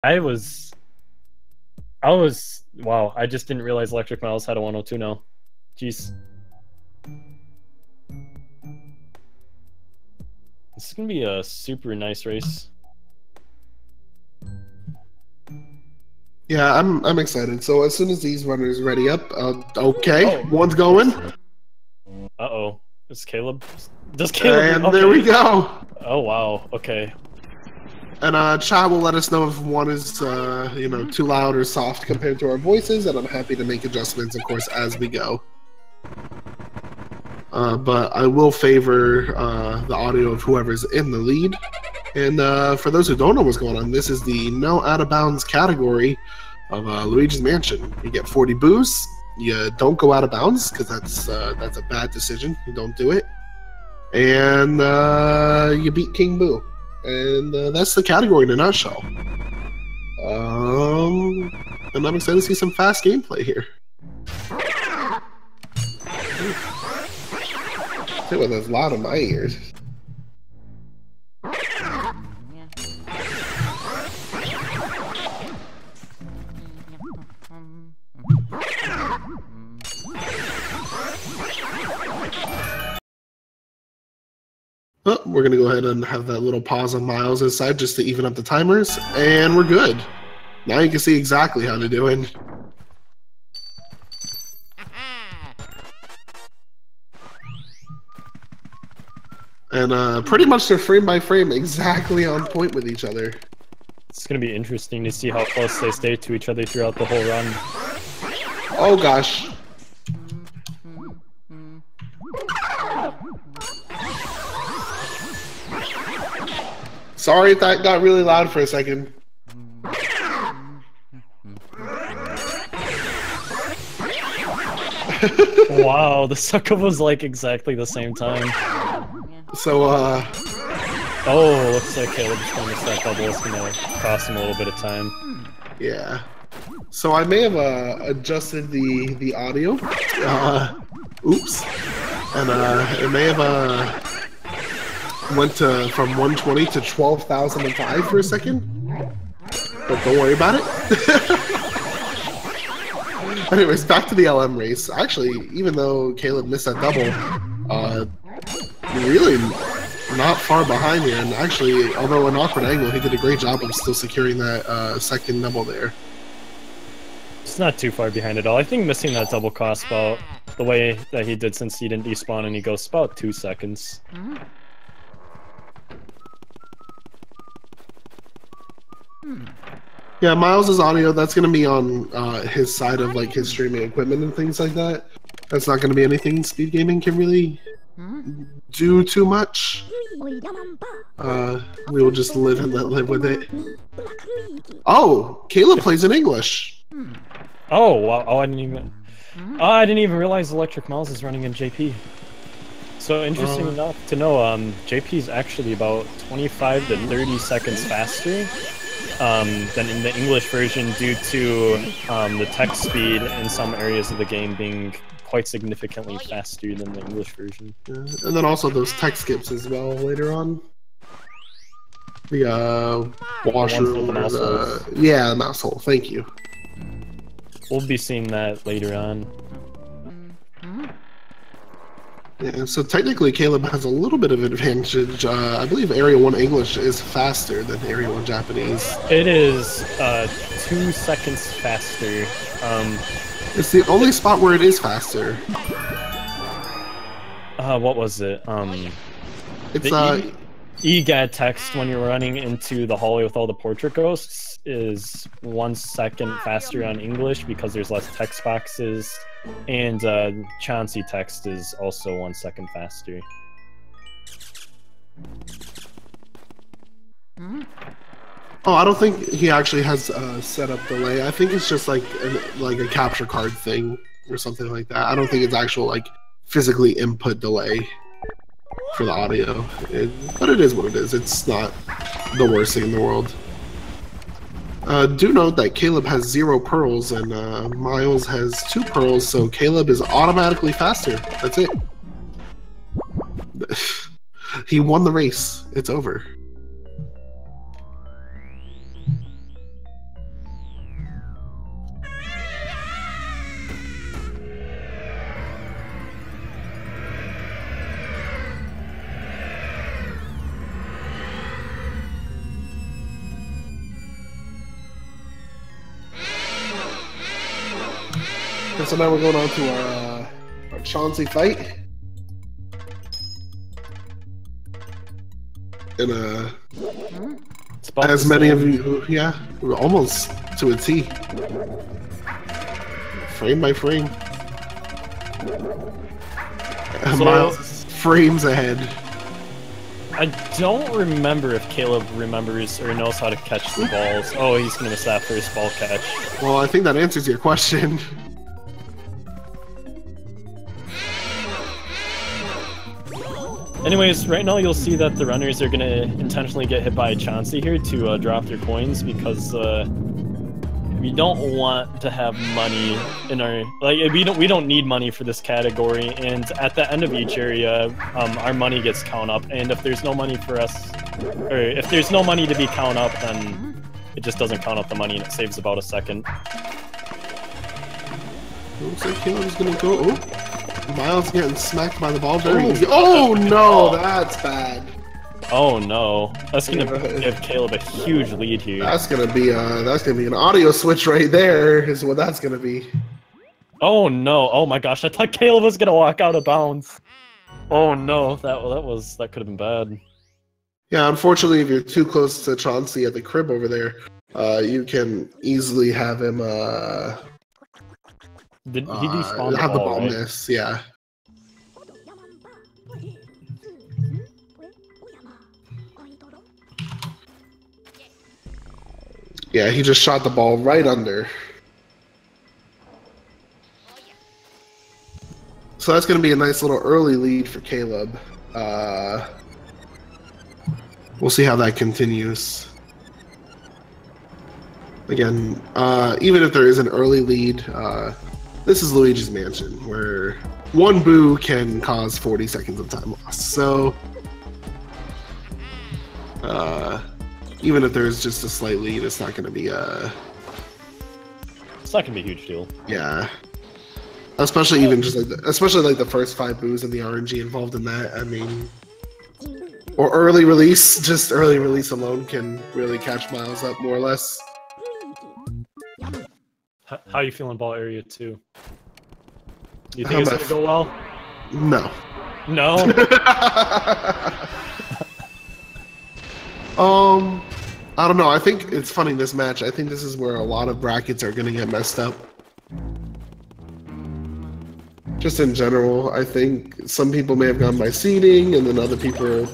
I was, wow, I just didn't realize ElectricMiles had a 102 now. Jeez. This is gonna be a super nice race. Yeah, I'm excited. So as soon as these runners ready up, okay, one's going. Uh-oh. Is Caleb? Does Caleb? And there we go. Oh wow. Okay. And chat will let us know if one is, you know, too loud or soft compared to our voices, and I'm happy to make adjustments, of course, as we go. But I will favor the audio of whoever's in the lead. And for those who don't know what's going on, this is the no out of bounds category of Luigi's Mansion. You get 40 boosts. You don't go out of bounds because that's a bad decision. You don't do it. And you beat King Boo. And that's the category in a nutshell. And I'm excited to see some fast gameplay here. It was as loud in my ears. Oh, we're going to go ahead and have that little pause on Miles' side just to even up the timers, and we're good. Now you can see exactly how they're doing. And pretty much they're frame by frame exactly on point with each other. It's going to be interesting to see how close they stay to each other throughout the whole run. Oh gosh. Sorry if that got really loud for a second. Wow, the sucker was like exactly the same time. So, oh, looks like Caleb's going to start double. It's going to cost him a little bit of time. Yeah. So I may have adjusted the audio. Oops. And it may have went from 120 to 12,005 for a second. But don't worry about it. Anyways, back to the LM race. Actually, even though Caleb missed that double, really not far behind here. And actually, although an awkward angle, he did a great job of still securing that second double there. It's not too far behind at all. I think missing that double cost about the way that he did since he didn't despawn and he goes about 2 seconds. Yeah, Miles' audio, that's going to be on his side of like his streaming equipment and things like that. That's not going to be anything Speed Gaming can really do too much. We will just live and let live with it. Oh, Caleb plays in English. Oh, wow. Oh, I didn't even realize ElectricMiles is running in JP. So interesting enough to know, JP is actually about 25 to 30 seconds faster than in the English version due to the text speed in some areas of the game being quite significantly faster than the English version. Yeah, and then also those text skips as well later on. The washroom, yeah, the mouse hole. Thank you. We'll be seeing that later on. Yeah, so technically Caleb has a little bit of advantage. I believe Area 1 English is faster than Area 1 Japanese. It is 2 seconds faster. It's the only spot where it is faster. What was it? It's EGAD text when you're running into the hallway with all the portrait ghosts is 1 second faster on English because there's less text boxes, and Chauncey text is also 1 second faster. Oh, I don't think he actually has set up delay. I think it's just like a capture card thing or something like that. I don't think it's actual like physically input delay for the audio. But it is what it is. It's not the worst thing in the world. Do note that Caleb has 0 pearls and Miles has 2 pearls, so Caleb is automatically faster. That's it. He won the race. It's over. And so now we're going on to our Chauncey fight. And as many of you, yeah, we're almost to a T. Frame by frame. So, Miles frames ahead. I don't remember if Caleb remembers or knows how to catch the balls. Oh, he's gonna miss that first ball catch. Well, I think that answers your question. Anyways, right now you'll see that the runners are gonna intentionally get hit by Chauncey here to drop their coins because we don't want to have money in our we don't need money for this category, and at the end of each area, our money gets count up, and if there's no money for us, or if there's no money to be count up, then it just doesn't count up the money and it saves about a second. Looks like Caleb's gonna go. Oh. Miles getting smacked by the ball very easy. Oh no, that's bad. Oh no, that's gonna give Caleb a huge lead here. That's gonna be an audio switch right there. Is what that's gonna be. Oh no! Oh my gosh! I thought Caleb was gonna walk out of bounds. Oh no! That could have been bad. Yeah, unfortunately, if you're too close to Chauncey at the crib over there, you can easily have him. Did he despawn have the ball right? miss? Yeah. Yeah, he just shot the ball right under. So that's going to be a nice little early lead for Caleb. We'll see how that continues. Again, even if there is an early lead, this is Luigi's Mansion, where one boo can cause 40 seconds of time loss. So, even if there's just a slight lead, it's not going to be It's not going to be a huge deal. Yeah. Especially even just like the first 5 boos and the RNG involved in that. I mean, or early release, just early release alone can really catch Miles up more or less. How are you feeling ball area 2? You think it's gonna go well? No. No? I don't know. I think it's funny this match. I think this is where a lot of brackets are gonna get messed up. Just in general, I think some people may have gone by seeding, and then other people,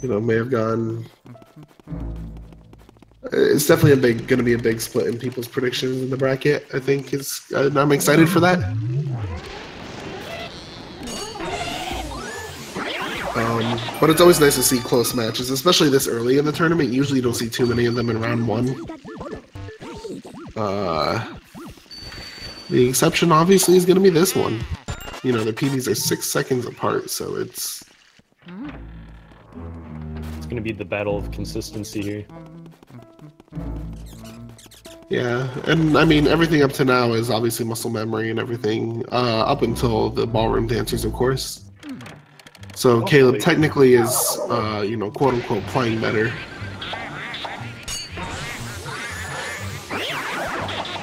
may have gone. It's definitely going to be a big split in people's predictions in the bracket. I think I'm excited for that. But it's always nice to see close matches, especially this early in the tournament. Usually you don't see too many of them in round 1. The exception, obviously, is going to be this one. The PBs are 6 seconds apart, so it's going to be the battle of consistency here. Yeah, and I mean, everything up to now is obviously muscle memory and everything, up until the ballroom dancers, of course. So Caleb technically is, quote-unquote, playing better.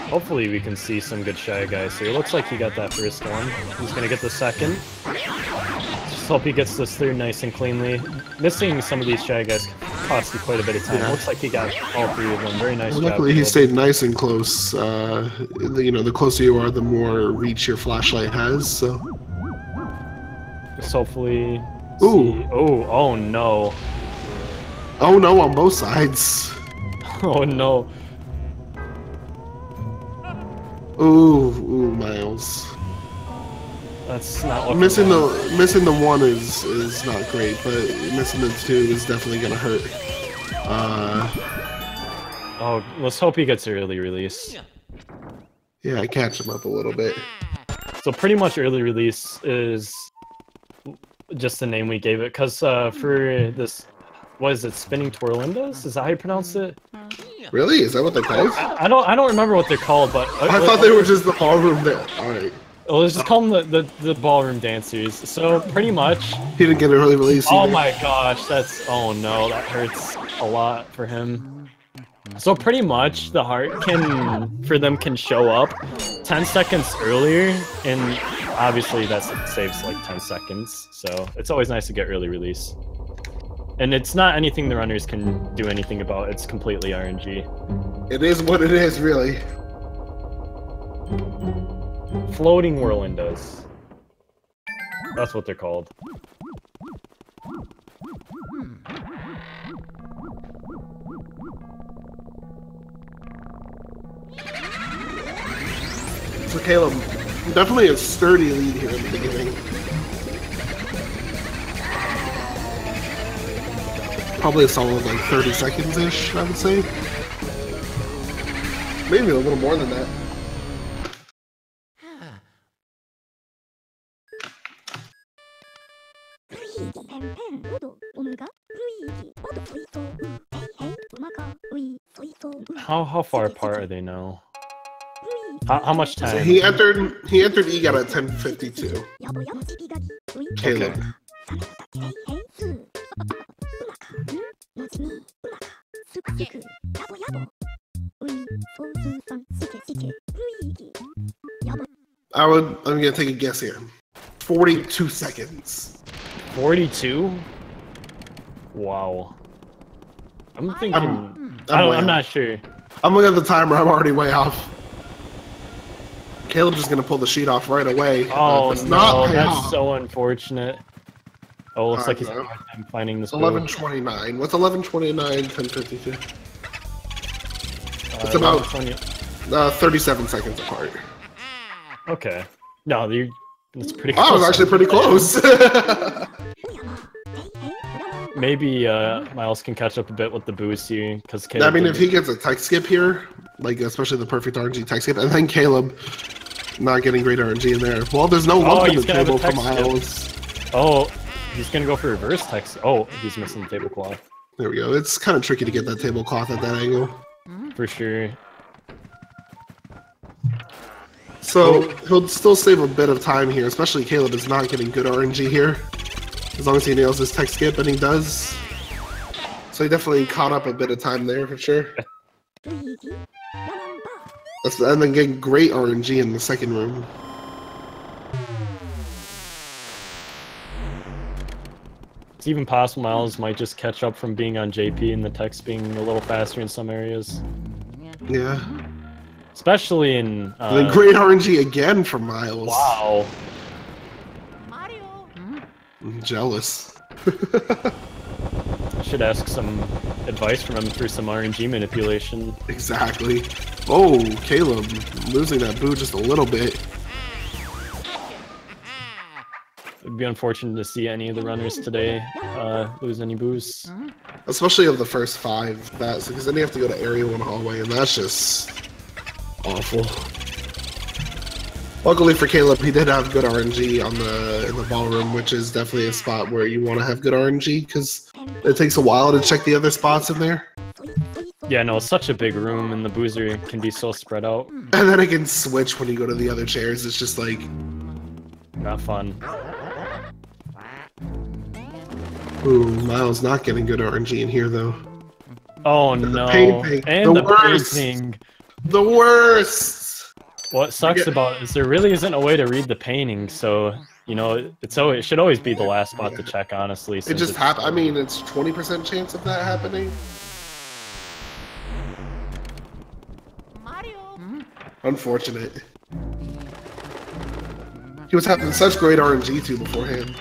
Hopefully we can see some good Shy Guys here. Looks like he got that first one. He's going to get the second. Just hope he gets this third nice and cleanly. Missing some of these Shy Guys cost you quite a bit of time. Yeah. Looks like he got all 3 of them. Very nice job. Luckily he stayed nice and close. The closer you are, the more reach your flashlight has, so... Just hopefully... Ooh! Oh no. Oh no, on both sides. Oh no. Ooh, Miles. That's not what missing the 1 is not great, but missing the 2 is definitely gonna hurt. Oh, let's hope he gets early release. Yeah, catch him up a little bit. So pretty much early release is just the name we gave it, because for this, what is it, Spinning Twirlindas? Is that how you pronounce it? Really? Is that what they're called? I don't remember what they're called, but I thought they were just the ballroom there. All right. Well, let's just call them the ballroom dancers. So pretty much. He didn't get an early release. Oh my gosh, oh no, that hurts a lot for him. So pretty much the heart can show up 10 seconds earlier, and obviously that saves like 10 seconds. So it's always nice to get early release. And it's not anything the runners can do anything about. It's completely RNG. It is what it is, really. Floating whirlwindows. That's what they're called. So Caleb, definitely a sturdy lead here in the beginning. Probably a solid like 30 seconds-ish, I would say. Maybe a little more than that. How far apart are they now? How much time? So he entered EGAT at 10:52. Caleb. I'm gonna take a guess here. 42 seconds. 42? Wow. I'm thinking. I'm not sure. I'm looking at the timer. I'm already way off. Caleb's just gonna pull the sheet off right away. Oh no, that's so unfortunate. Oh, looks like he's having a hard time finding this. 11:29. What's 11:29? 10:52. It's about 37 seconds apart. Okay. No, that's pretty. Close. I was actually pretty close. Maybe Miles can catch up a bit with the boost here, because I mean, if he gets a tech skip here, like especially the perfect RNG tech skip, and then Caleb not getting great RNG in there. Well, there's no lump in the table for Miles. Oh, he's gonna go for reverse tech. Oh, he's missing the tablecloth. There we go. It's kind of tricky to get that tablecloth at that angle. For sure. So he'll still save a bit of time here, especially Caleb is not getting good RNG here. As long as he nails his tech skip, and he does. So he definitely caught up a bit of time there for sure. And then getting great RNG in the second room. It's even possible Miles might just catch up from being on JP and the techs being a little faster in some areas. Yeah. Especially in... and then great RNG again from Miles. Wow. I'm jealous. Should ask some advice from him for some RNG manipulation. Exactly. Oh, Caleb losing that boo just a little bit. It'd be unfortunate to see any of the runners today lose any boos. Especially of the first 5. Because then you have to go to Area 1 hallway, and that's just awful. Luckily for Caleb, he did have good RNG in the ballroom, which is definitely a spot where you want to have good RNG, because it takes a while to check the other spots in there. Yeah, no, it's such a big room, and the boozer can be so spread out. And then it can switch when you go to the other chairs. It's just like... not fun. Ooh, Miles not getting good RNG in here, though. Oh, no. Painting. And the painting. The worst! What sucks about it is there really isn't a way to read the painting, so, you know, it should always be the last spot to check, honestly. It just happened. I mean, it's 20% chance of that happening. Unfortunate. He was having such great RNG too beforehand.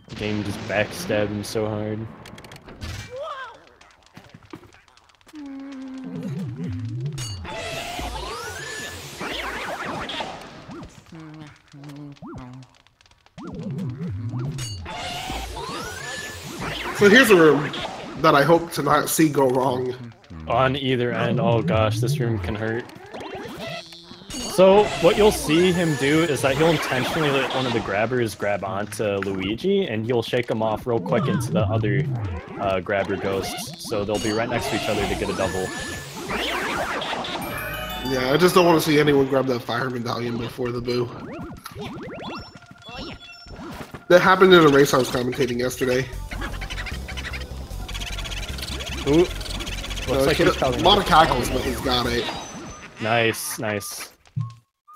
The game just backstabbed him so hard. So here's a room that I hope to not see go wrong. On either end, oh gosh, this room can hurt. So what you'll see him do is that he'll intentionally let one of the grabbers grab onto Luigi, and he'll shake him off real quick into the other grabber ghosts. So they'll be right next to each other to get a double. Yeah, I just don't want to see anyone grab that fire medallion before the boo. That happened in a race I was commentating yesterday. Ooh. Looks like he's a lot of cackles, but he's got it. Nice, nice.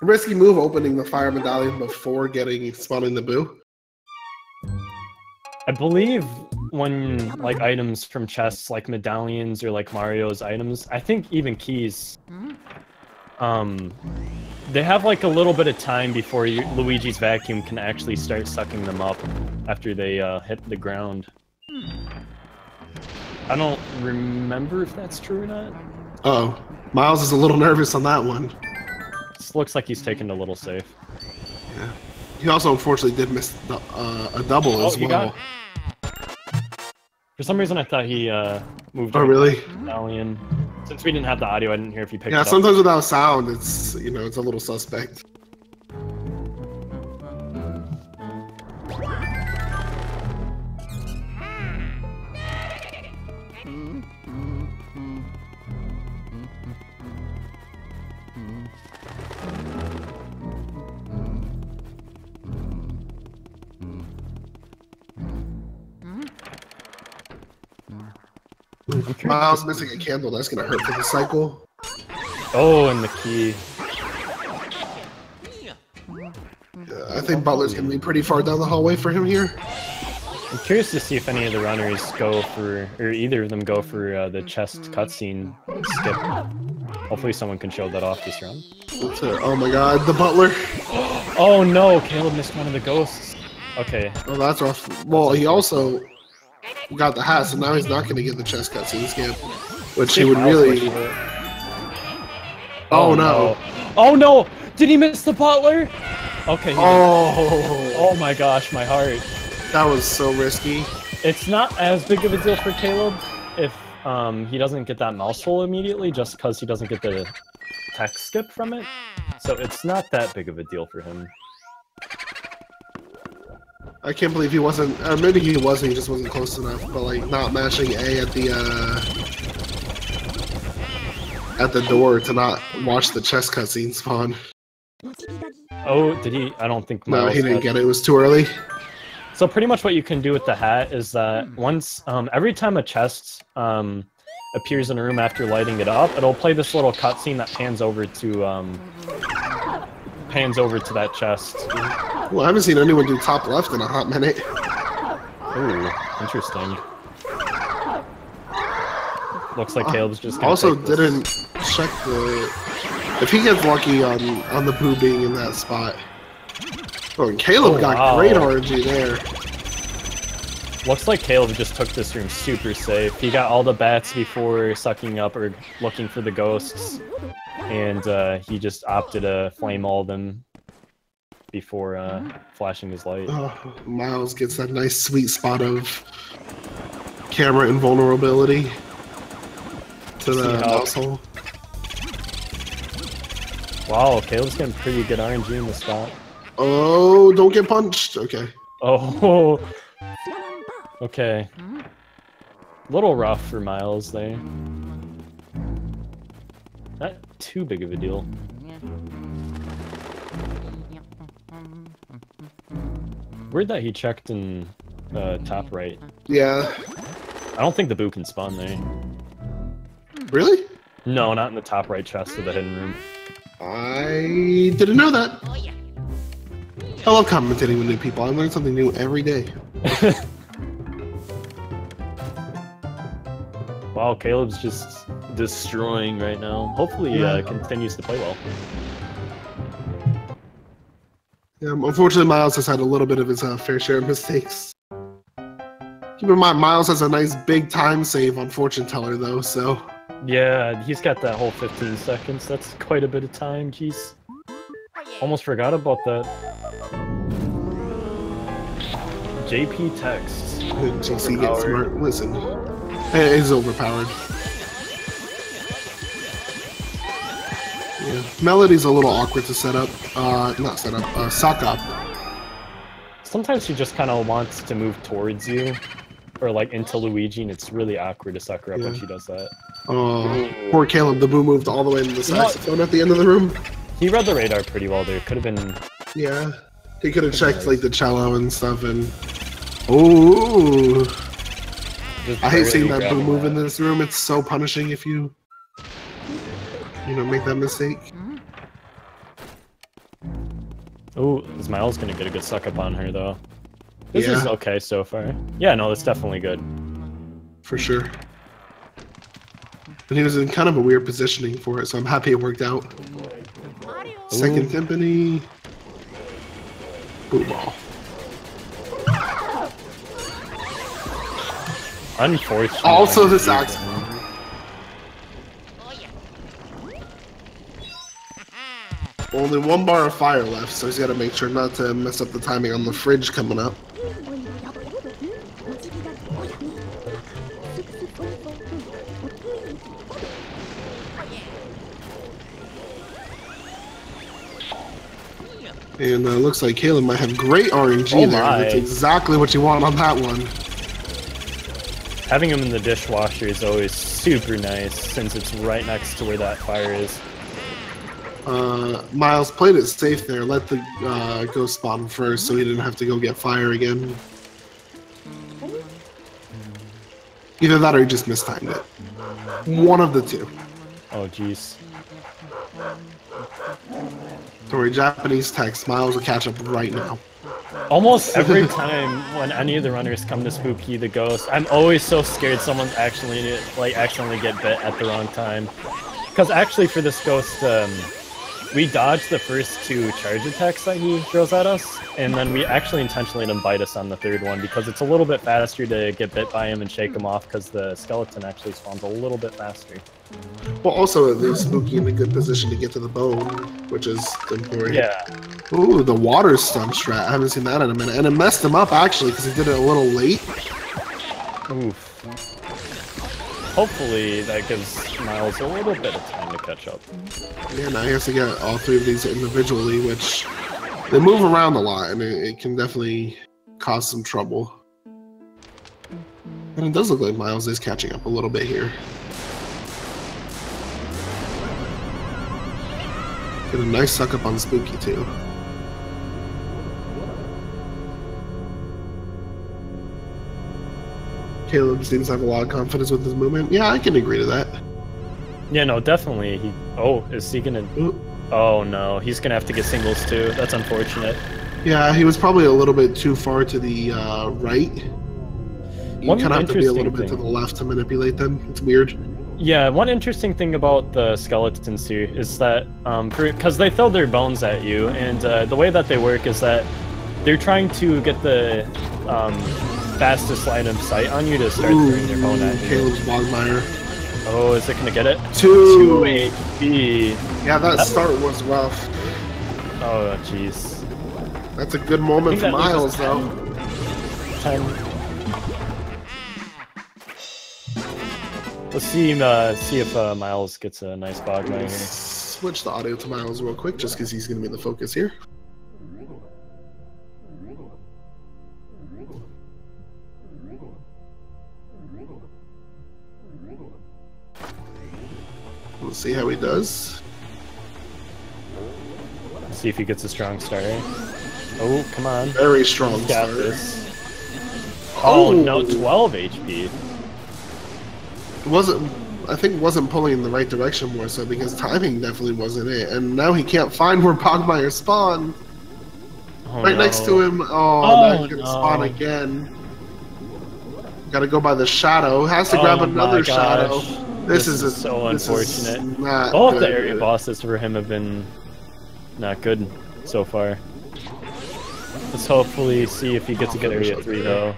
Risky move opening the fire medallion before spawning the boo. I believe when like items from chests, like medallions or like Mario's items, I think even keys, they have like a little bit of time before Luigi's vacuum can actually start sucking them up after they hit the ground. I don't remember if that's true or not. Uh-oh. Miles is a little nervous on that one. This looks like he's taking a little safe. Yeah. He also unfortunately did miss a double as well. For some reason I thought he moved. Oh really? Medallion. Since we didn't have the audio, I didn't hear if he picked it up. Yeah, sometimes without sound, it's it's a little suspect. Miles missing a candle, that's gonna hurt for the cycle. Oh, and the key. I think Butler's gonna be pretty far down the hallway for him here. I'm curious to see if any of the runners go for, or either of them go for the chest cutscene skip. Hopefully someone can show that off this round. Oh my god, the Butler. Oh no, Caleb missed one of the ghosts. Okay. Oh, that's rough. Well, he also got the hat, so now he's not going to get the chest cutscene skip, which he would really... Oh no. Oh no! Did he miss the Butler? Okay. Oh my gosh, my heart. That was so risky. It's not as big of a deal for Caleb if he doesn't get that mouthful immediately, just because he doesn't get the tech skip from it. So it's not that big of a deal for him. I can't believe he wasn't. Maybe he wasn't. He just wasn't close enough. But like not mashing A at the door to not watch the chest cutscene spawn. Oh, did he? I don't think. No, he didn't get it. It was too early. So pretty much what you can do with the hat is that once, every time a chest appears in a room after lighting it up, it'll play this little cutscene that pans over to that chest. Well, I haven't seen anyone do top left in a hot minute. Ooh, interesting. Looks like Caleb's just gonna also take this. didn't check the... If he gets lucky on the boo being in that spot. Oh, and Caleb got great RNG there. Looks like Caleb just took this room super safe. He got all the bats before sucking up or looking for the ghosts. And he just opted to flame all of them before flashing his light. Oh, Miles gets that nice sweet spot of camera invulnerability to the mouse hole. Wow, Caleb's getting pretty good RNG in the spot. Oh, don't get punched. Okay. Oh, okay. A little rough for Miles there. Not too big of a deal. Weird that he checked in top right. Yeah. I don't think the boo can spawn there. Really? No, not in the top right chest of the hidden room. I didn't know that. I love commentating with new people. I learn something new every day. Wow, Caleb's just destroying right now. Hopefully he continues to play well. Yeah, unfortunately, Miles has had a little bit of his fair share of mistakes. Keep in mind, Miles has a nice big time save on Fortune Teller, though, so... Yeah, he's got that whole 15 seconds. That's quite a bit of time, jeez. Almost forgot about that. JP text. JC gets smart. Listen, it's overpowered. Yeah, Melody's a little awkward to set up. Not set up. Suck up. Sometimes she just kind of wants to move towards you, or like into Luigi, and it's really awkward to suck her up when she does that. Oh, poor Caleb. The boo moved all the way into the saxophone at the end of the room. He read the radar pretty well there. Could have been... Yeah. He could have checked like the cello and stuff and... Oh. I hate seeing that boom move in this room. It's so punishing if you make that mistake. Oh, is Miles gonna get a good suck up on her though? This is okay so far. Yeah, no, that's definitely good. For sure. But he was in kind of a weird positioning for it, so I'm happy it worked out. Second Timpani. Blue ball. Unfortunately. Also this accident. Only 1 bar of fire left, so he's got to make sure not to mess up the timing on the fridge coming up. And looks like Caleb might have great RNG there. That's exactly what you want on that one. Having him in the dishwasher is always super nice, since it's right next to where that fire is. Miles played it safe there. Let the ghost spawn first, so he didn't have to go get fire again. Either that or he just mistimed it. One of the two. Oh, jeez. Don't worry, Japanese text. Miles will catch up right now. Almost every time when any of the runners come to Spooky the Ghost, I'm always so scared someone's accidentally get bit at the wrong time. Because actually for this ghost, we dodged the first 2 charge attacks that he throws at us, and then we actually intentionally let him bite us on the 3rd one, because it's a little bit faster to get bit by him and shake him off, because the skeleton actually spawns a little bit faster. Well, also, it leaves Spooky in a good position to get to the bone, which is important. Yeah. Ooh, the water stump strat. I haven't seen that in a minute. And it messed him up, actually, because he did it a little late. Oof. Hopefully that gives Miles a little bit of time to catch up. Yeah, now he has to get all 3 of these individually, which they move around a lot, and it can definitely cause some trouble. And it does look like Miles is catching up a little bit here. Get a nice suck up on Spooky, too. Caleb seems to have a lot of confidence with his movement. Yeah, I can agree to that. Yeah, no, definitely. Oh, is he gonna... Ooh. Oh, no. He's gonna have to get singles, too. That's unfortunate. Yeah, he was probably a little bit too far to the right. You kind of have to be a little bit to the left to manipulate them. It's weird. Yeah, one interesting thing about the skeletons here is that, because they throw their bones at you, and the way that they work is that they're trying to get the fastest line of sight on you to start throwing their bone at you. Caleb's Bogmire. Oh, is it going to get it? 2 HP. Yeah, that start was rough. Oh, jeez. That's a good moment for Miles, though. 10. Let's see if Miles gets a nice Bogmire here. Switch the audio to Miles real quick, just because he's going to be the focus here. Let's see how he does. Let's see if he gets a strong start. Oh, come on. Very strong got start. This. Oh, no, 12 HP. I think wasn't pulling in the right direction more so because timing definitely wasn't it. And now he can't find where Pogmire spawned. Oh, right next to him. Oh, now he's gonna spawn again. Gotta go by the shadow. Has to grab another shadow. This is so unfortunate. All of the area bosses for him have been not good so far. Let's hopefully see if he gets a good area 3 though.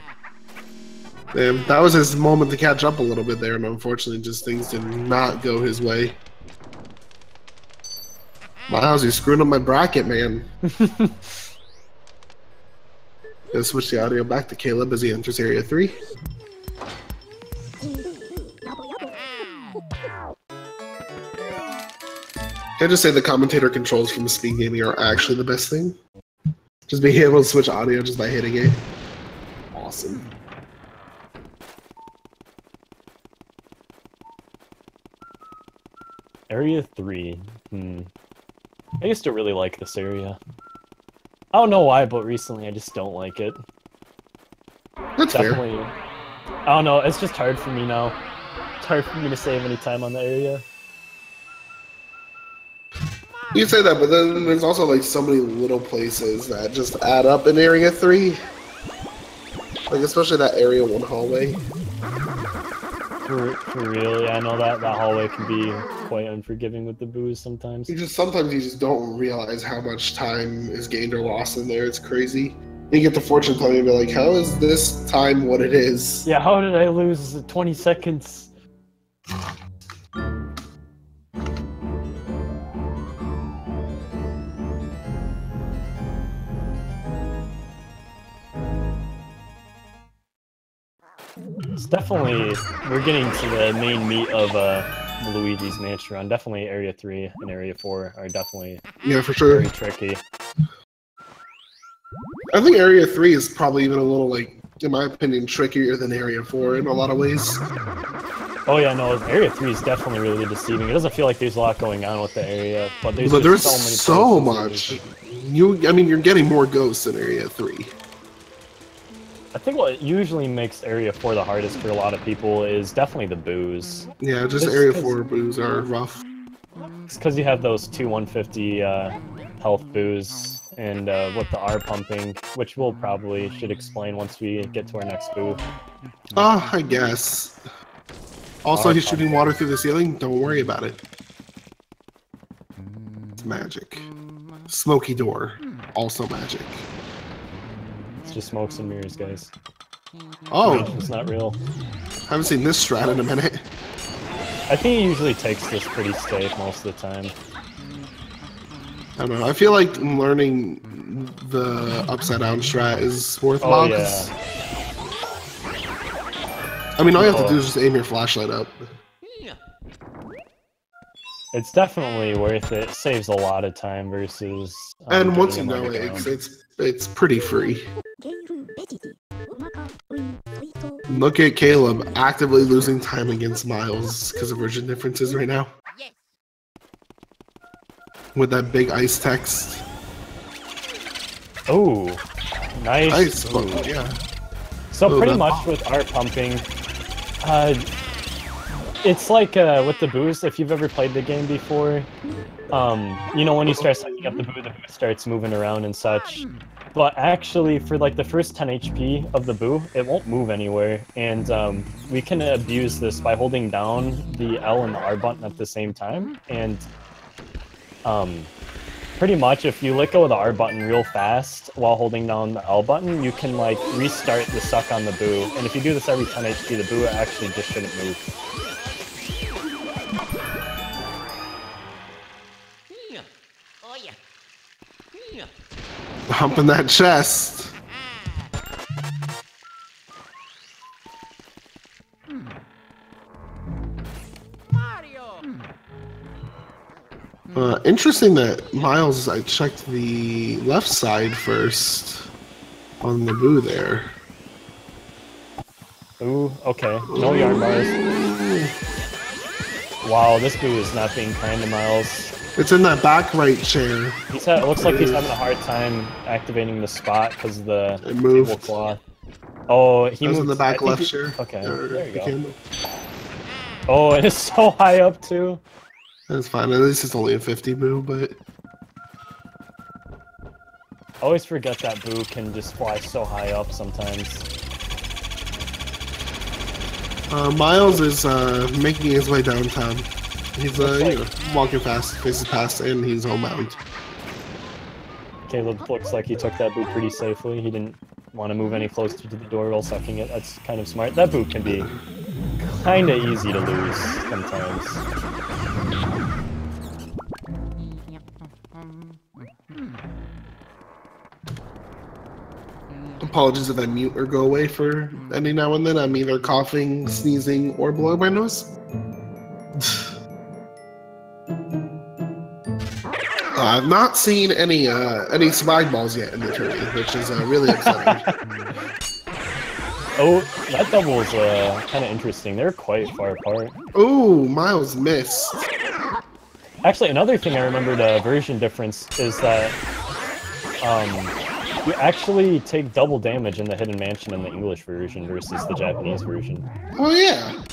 Damn, that was his moment to catch up a little bit there, and unfortunately just things did not go his way. Miles, you screwed up my bracket, man. Gonna switch the audio back to Caleb as he enters area 3. Can I just say the commentator controls from Speed Gaming are actually the best thing? Just being able to switch audio just by hitting it. Awesome. Area 3. I used to really like this area. I don't know why, but recently I just don't like it. That's Definitely, fair. I don't know, it's just hard for me now. It's hard for me to save any time on the area. You say that, but then there's also like so many little places that just add up in Area 3. Like especially that Area 1 hallway. For real, yeah, I know that hallway can be quite unforgiving with the booze sometimes. Sometimes you just don't realize how much time is gained or lost in there. It's crazy. You get the fortune telling you, be like, how is this time what it is? Yeah, how did I lose 20 seconds? It's definitely, we're getting to the main meat of Luigi's Mansion Run. Definitely Area 3 and Area 4 are definitely for sure. very tricky. I think Area 3 is probably even a little, like, in my opinion, trickier than Area 4 in a lot of ways. Oh yeah, no, Area 3 is definitely really deceiving. It doesn't feel like there's a lot going on with the area, but there's so much. I mean, you're getting more ghosts in Area 3. I think what usually makes Area 4 the hardest for a lot of people is definitely the booze. Yeah, just Area 4 boos are rough. It's because you have those two 150 health boos and with the R pumping, which we'll probably should explain once we get to our next boo. Oh, I guess. Also, he's shooting water through the ceiling. Don't worry about it. It's magic. Smoky door. Also magic. It's just smokes and mirrors, guys. Oh! It's not real. Haven't seen this strat in a minute. I think he usually takes this pretty safe most of the time. I don't know. I feel like learning the upside down strat is worthwhile. Yeah. I mean, all you have to do is just aim your flashlight up. It's definitely worth it. It saves a lot of time versus. And once you know it, it's pretty free. Look at Caleb actively losing time against Miles because of version differences right now. With that big ice text. Oh, nice. Nice, but, yeah. So pretty much with art pumping, it's like with the boost, if you've ever played the game before, you know, when you start setting up the boo starts moving around and such. But actually, for like the first 10 HP of the boo, it won't move anywhere. And we can abuse this by holding down the L and the R button at the same time. And pretty much, if you let go of the R button real fast while holding down the L button, you can like restart the suck on the boo. And if you do this every 10 HP, the boo actually just shouldn't move. Humping that chest. Interesting that Miles, I checked the left side first on the boo there. Ooh, okay. No yarn bars. Wow, this boo is not being kind to Miles. It's in that back right chair. It looks like he's having a hard time activating the spot because of the tablecloth. Oh, he moved in the back left chair. Okay, there you go. Oh, and it's so high up too. That's fine. At least it's only a 50 boo, but I always forget that boo can just fly so high up sometimes. Miles is making his way downtown. He's you know, walking fast, faces past, and he's homebound. Caleb looks like he took that boo pretty safely. He didn't want to move any closer to the door while sucking it. That's kind of smart. That boo can be kind of easy to lose sometimes. Apologies if I mute or go away for any now and then. I'm either coughing, sneezing, or blowing my nose. I've not seen any swag balls yet in the tourney, which is really exciting. Oh, that double is kind of interesting. They're quite far apart. Oh, Miles missed. Actually, another thing I remembered version difference is that You actually take double damage in the Hidden Mansion in the English version versus the Japanese version. Oh yeah,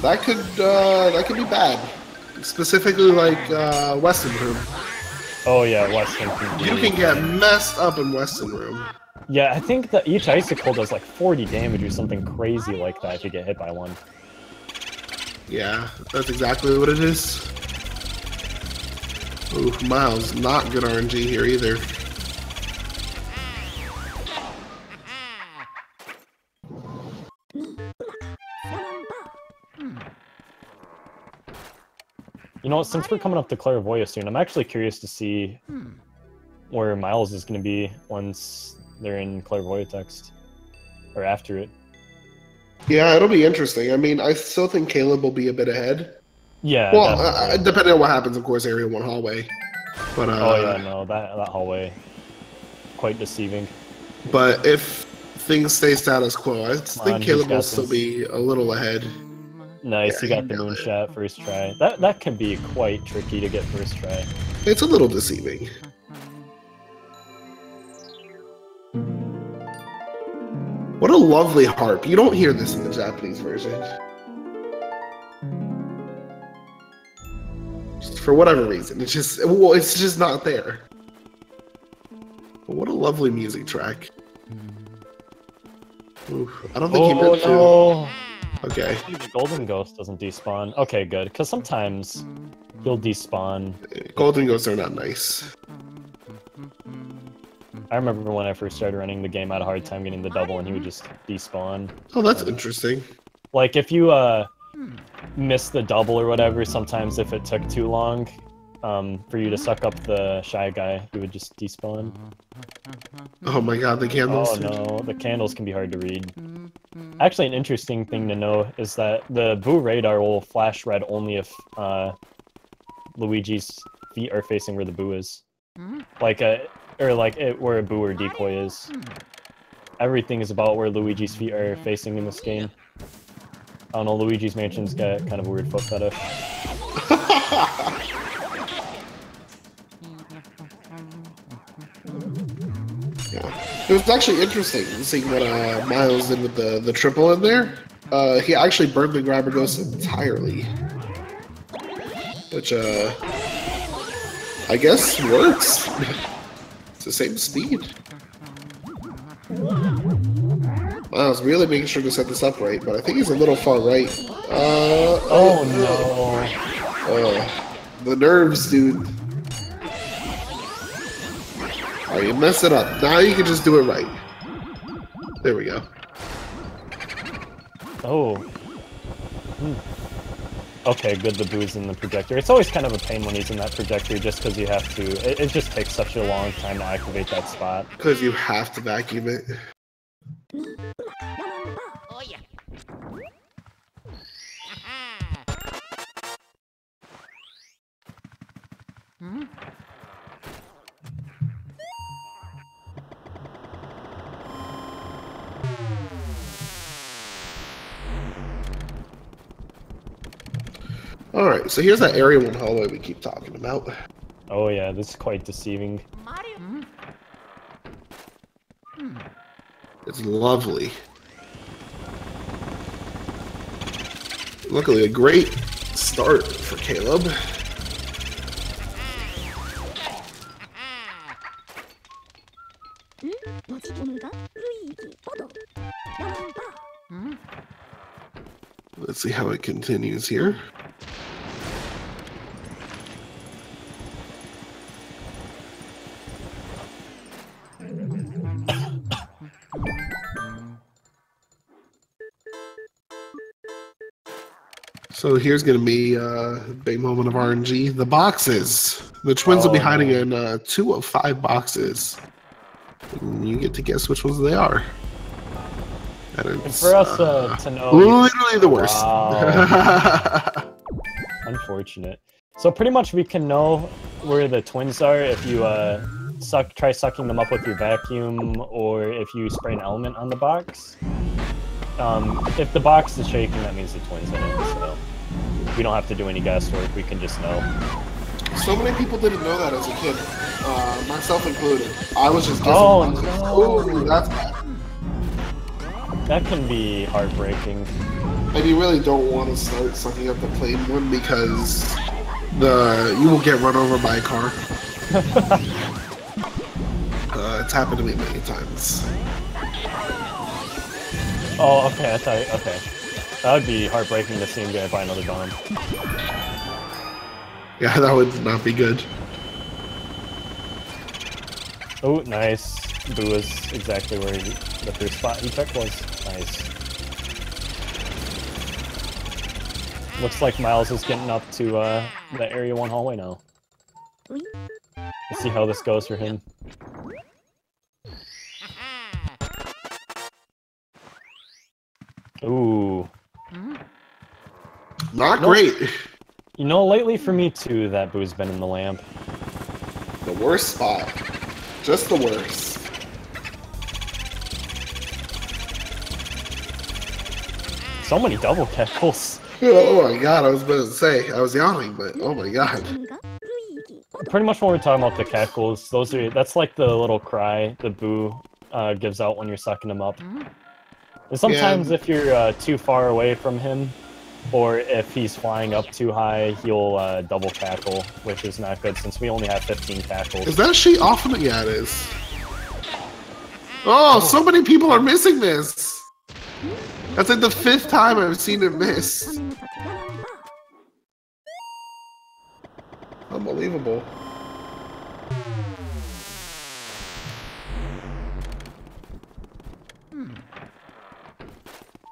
that could be bad. Specifically, like Western Room. Oh yeah, Western. You can get messed up in Western Room. Yeah, I think that each icicle does like 40 damage or something crazy like that if you get hit by one. Yeah, that's exactly what it is. Ooh, Miles, not good RNG here either. You know, since we're coming up to Clairvoyant soon, I'm actually curious to see where Miles is going to be once they're in Clairvoyant text. Or after it. Yeah, it'll be interesting. I mean, I still think Caleb will be a bit ahead. Yeah, well, depending on what happens, of course, Area 1 hallway. But oh yeah, no, that hallway, quite deceiving. But if things stay status quo, I think Caleb will still be a little ahead. Nice, yeah, you got the moonshot first try. That can be quite tricky to get first try. It's a little deceiving. What a lovely harp. You don't hear this in the Japanese version. Just for whatever reason. It's just not there. But what a lovely music track. Ooh, I don't think he meant to. No. Okay. The Golden Ghost doesn't despawn. Okay, good. Because sometimes he'll despawn. Golden Ghosts are not nice. I remember when I first started running the game, I had a hard time getting the double, and he would just despawn. Oh, that's interesting. Like, if you missed the double or whatever, sometimes if it took too long for you to suck up the Shy Guy, he would just despawn. Oh my god, the candles. Oh no, the candles can be hard to read. Actually, an interesting thing to know is that the Boo radar will flash red only if Luigi's feet are facing where the Boo is. Where a Boo or decoy is. Everything is about where Luigi's feet are facing in this game. I don't know, Luigi's Mansion's got kind of a weird foot fetish. Yeah. It was actually interesting seeing what Miles did with the triple in there. He actually burned the Grabber Ghost entirely. Which, I guess works. It's the same speed. Miles really making sure to set this up right, but I think he's a little far right. Oh no. The nerves, dude. Alright, you messed it up. Now you can just do it right. There we go. Oh. Okay, good, the Boo's in the projector. It's always kind of a pain when he's in that projector just because you have to... It just takes such a long time to activate that spot. Because you have to vacuum it. Oh yeah. Alright, so here's that Area 1 hallway we keep talking about. Oh yeah, this is quite deceiving. Mario. It's lovely. Luckily, a great start for Caleb. Let's see how it continues here. So here's going to be a big moment of RNG. The boxes. The twins will be hiding in 2 of 5 boxes. And you get to guess which ones they are. And for us to know... Literally the worst. Wow. Unfortunate. So pretty much we can know where the twins are if you try sucking them up with your vacuum, or if you spray an element on the box. If the box is shaking, that means the twins in it, so we don't have to do any guesswork, we can just know. So many people didn't know that as a kid. Myself included. I was just guessing. Oh, Ooh, that's bad. That can be heartbreaking. And you really don't want to start sucking up the plane one because you will get run over by a car. It's happened to me many times. Oh, okay, okay. That would be heartbreaking to see him get hit by another bomb. Yeah, that would not be good. Oh, nice. Boo is exactly where the first spot he checked was. Nice. Looks like Miles is getting up to the Area 1 hallway now. Let's see how this goes for him. Ooh. Not great. You know, lately for me too, that Boo's been in the lamp. The worst spot. Just the worst. So many double cackles. Oh my god, I was about to say, I was yawning, but oh my god. Pretty much when we're talking about the cackles, that's like the little cry the Boo gives out when you're sucking him up. And sometimes if you're too far away from him, or if he's flying up too high, he'll double cackle, which is not good since we only have 15 cackles. Is that sheet off? Yeah, it is. Oh, so many people are missing this. That's like the 5th time I've seen it miss. Unbelievable.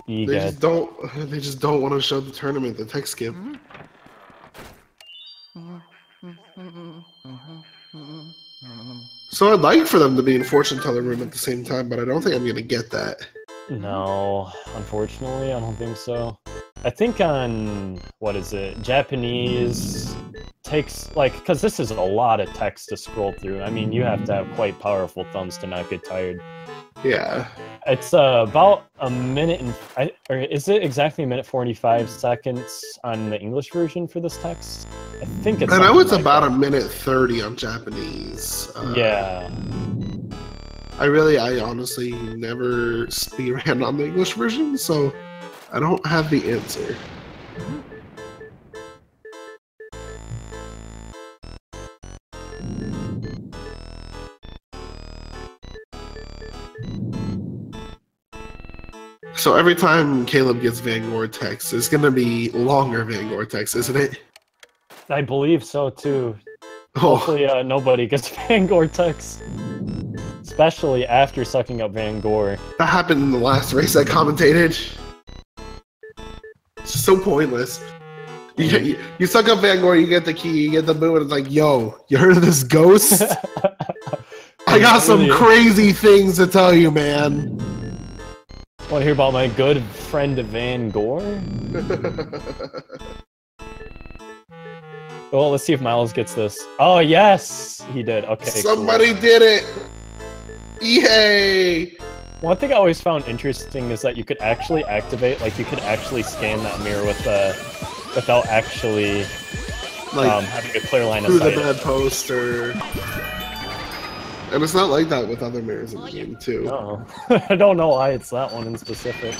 They just don't want to show the tournament the tech skip. So I'd like for them to be in fortune teller room at the same time, but I don't think I'm gonna get that. No, unfortunately, I don't think so. I think on, what is it, Japanese takes, like, because this is a lot of text to scroll through. I mean, you have to have quite powerful thumbs to not get tired. Yeah. It's about a minute and, or is it exactly a minute 45 seconds on the English version for this text? I think it's. I know it's like about a minute 30 on Japanese. Yeah. I honestly never speedran on the English version, so I don't have the answer. So every time Caleb gets Van Gore text, it's gonna be longer Van Gore text, isn't it? I believe so too. Oh. Hopefully nobody gets Van Gore text. Especially after sucking up Van Gore. That happened in the last race I commentated. It's so pointless. You suck up Van Gore, you get the key, you get the boo, and it's like, yo, you heard of this ghost? I got some crazy things to tell you, man. Want to hear about my good friend Van Gore? Well, let's see if Miles gets this. Oh, yes! He did. Okay, somebody did it! Yay! One thing I always found interesting is that you could actually activate, like, you could actually scan that mirror with without actually like, having a clear line of sight. Through the bedpost or... And it's not like that with other mirrors in the game, too. No. I don't know why it's that one in specific.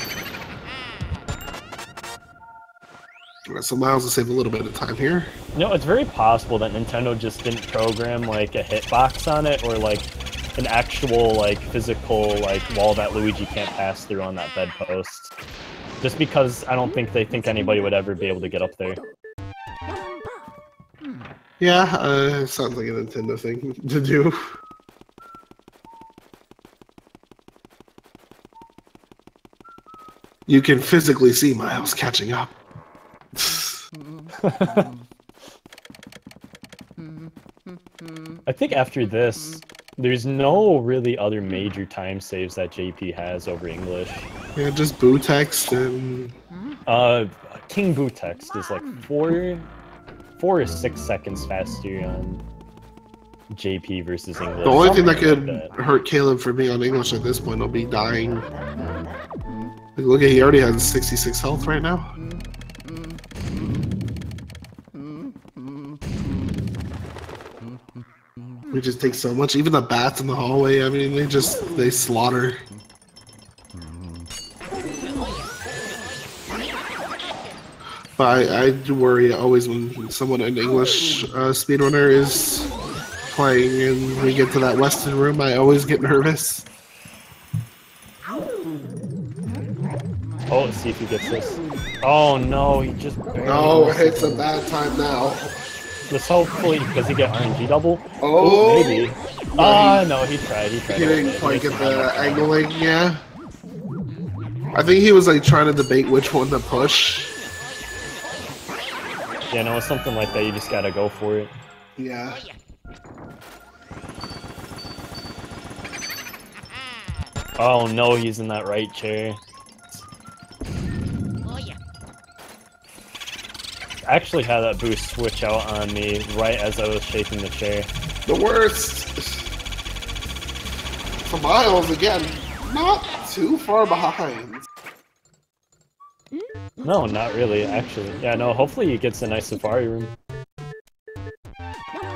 Alright, so Miles will save a little bit of time here. You know, it's very possible that Nintendo just didn't program, like, a hitbox on it, or, like, an actual, like, physical, like, wall that Luigi can't pass through on that bedpost. Just because I don't think they think anybody would ever be able to get up there. Yeah, sounds like a Nintendo thing to do. You can physically see Miles catching up. I think after this, there's no really other major time saves that JP has over English. Yeah, just Boo text and... King Boo text is like 4 or 6 seconds faster on JP versus English. The only thing that could hurt Caleb for being on English at this point will be dying. Like, look at, he already has 66 health right now. We just take so much. Even the bats in the hallway, I mean, they slaughter. But I do worry always when someone, an English speedrunner, is playing and we get to that Western room. I always get nervous. Oh, let's see if he gets this. Oh no, he just barely. Oh, it's a bad time now. Let's hopefully, does he get RNG double? Oh, ooh, maybe. Ah, no, he tried. He didn't quite get the angling, yeah. I think he was like trying to debate which one to push. Yeah, no, it's something like that. You just gotta go for it. Yeah. Oh no, he's in that right chair. I actually had that boost switch out on me right as I was shaking the chair. The worst. For Miles again, not too far behind. No, not really, actually. Yeah, no, hopefully he gets a nice safari room.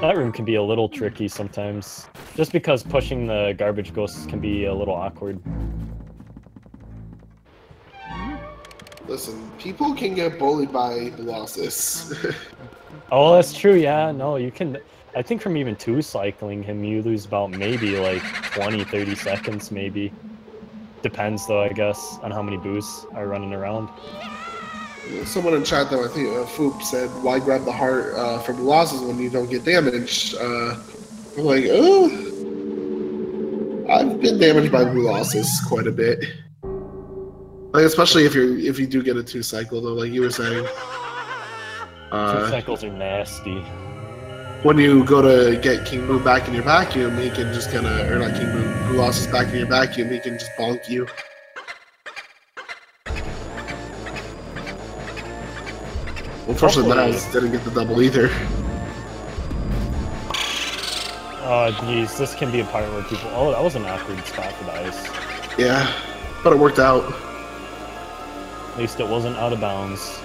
That room can be a little tricky sometimes. Just because pushing the garbage ghosts can be a little awkward. Listen, people can get bullied by Colossus. Oh, that's true, yeah, no, you can... I think from even 2 cycling him, you lose about maybe like 20-30 seconds, maybe. Depends though, I guess, on how many boosts are running around. Someone in chat though, I think Foop said, why grab the heart from losses when you don't get damaged? I'm like, oh, I've been damaged by blue losses quite a bit. Like, especially if you do get a 2 cycle though, like you were saying. 2 cycles are nasty. When you go to get King Boo back in your vacuum, he can just kind of, or not King Boo, Blue Losses back in your vacuum, he can just bonk you. Unfortunately, Miles didn't get the double either. Oh, jeez, this can be a part where people... Oh, that was an awkward spot for the ice. Yeah, but it worked out. At least it wasn't out of bounds.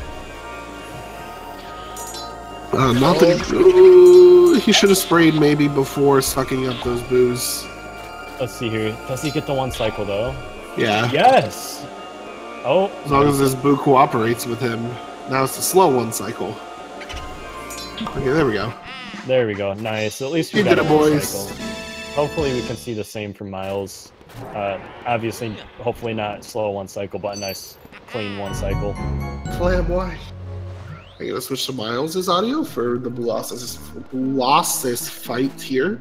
Nothing. Ooh, he should have sprayed maybe before sucking up those boos. Let's see here. Does he get the 1 cycle though? Yeah. Yes! Oh. As long as this boo cooperates with him. Now it's a slow 1 cycle. Okay, there we go. There we go. Nice. At least we got did it, a boys. cycle. Hopefully we can see the same from Miles. Obviously, hopefully not slow 1 cycle, but a nice, clean 1 cycle. Flamboy. I'm gonna switch to Miles' audio for the Blossus fight here.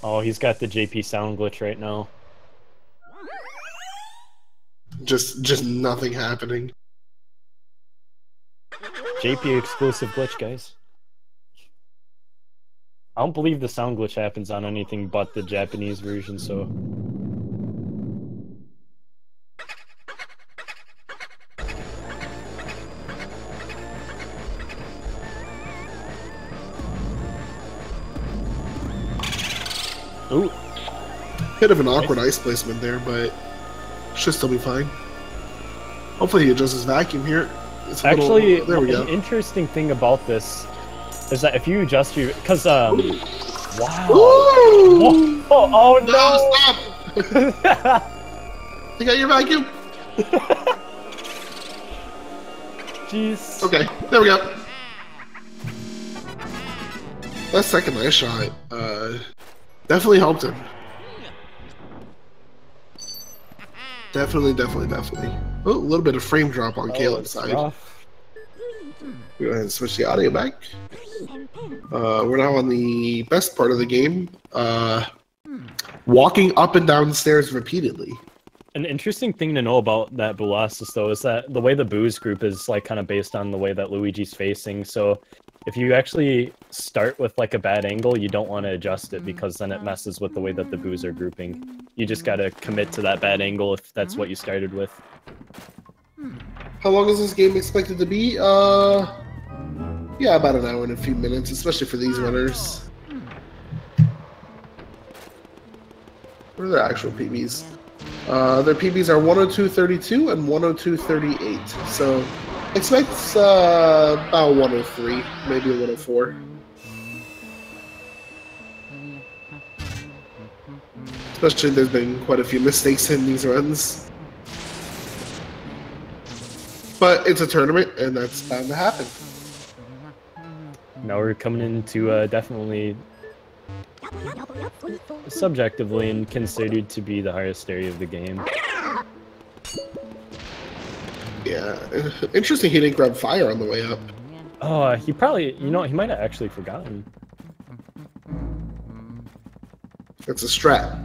Oh, he's got the JP sound glitch right now. Just nothing happening. JP exclusive glitch, guys. I don't believe the sound glitch happens on anything but the Japanese version, so... Ooh. Bit of an awkward ice placement there, but should still be fine. Hopefully he adjusts his vacuum here. Actually, there we go. An interesting thing about this is that if you adjust your... Because, wow. Ooh! Oh no! Stop! You got your vacuum? Jeez. Okay, there we go. That second ice shot definitely helped him. Definitely. Oh, a little bit of frame drop on Caleb's side. Rough. Go ahead and switch the audio back. We're now on the best part of the game. Walking up and down the stairs repeatedly. An interesting thing to know about that Bulastis, though, is that the way the Boos group is like kind of based on the way that Luigi's facing. So if you actually start with like a bad angle, you don't want to adjust it because then it messes with the way that the Boos are grouping. You just got to commit to that bad angle if that's what you started with. How long is this game expected to be? Yeah, about an hour and a few minutes, especially for these runners. What are their actual PBs? Their PBs are 102.32 and 102.38. So expect about 103, maybe a 104. Especially there's been quite a few mistakes in these runs. But it's a tournament, and that's bound to happen. Now we're coming into definitely subjectively and considered to be the hardest area of the game. Yeah, interesting he didn't grab fire on the way up. Oh, he probably, you know, he might have actually forgotten. That's a strat.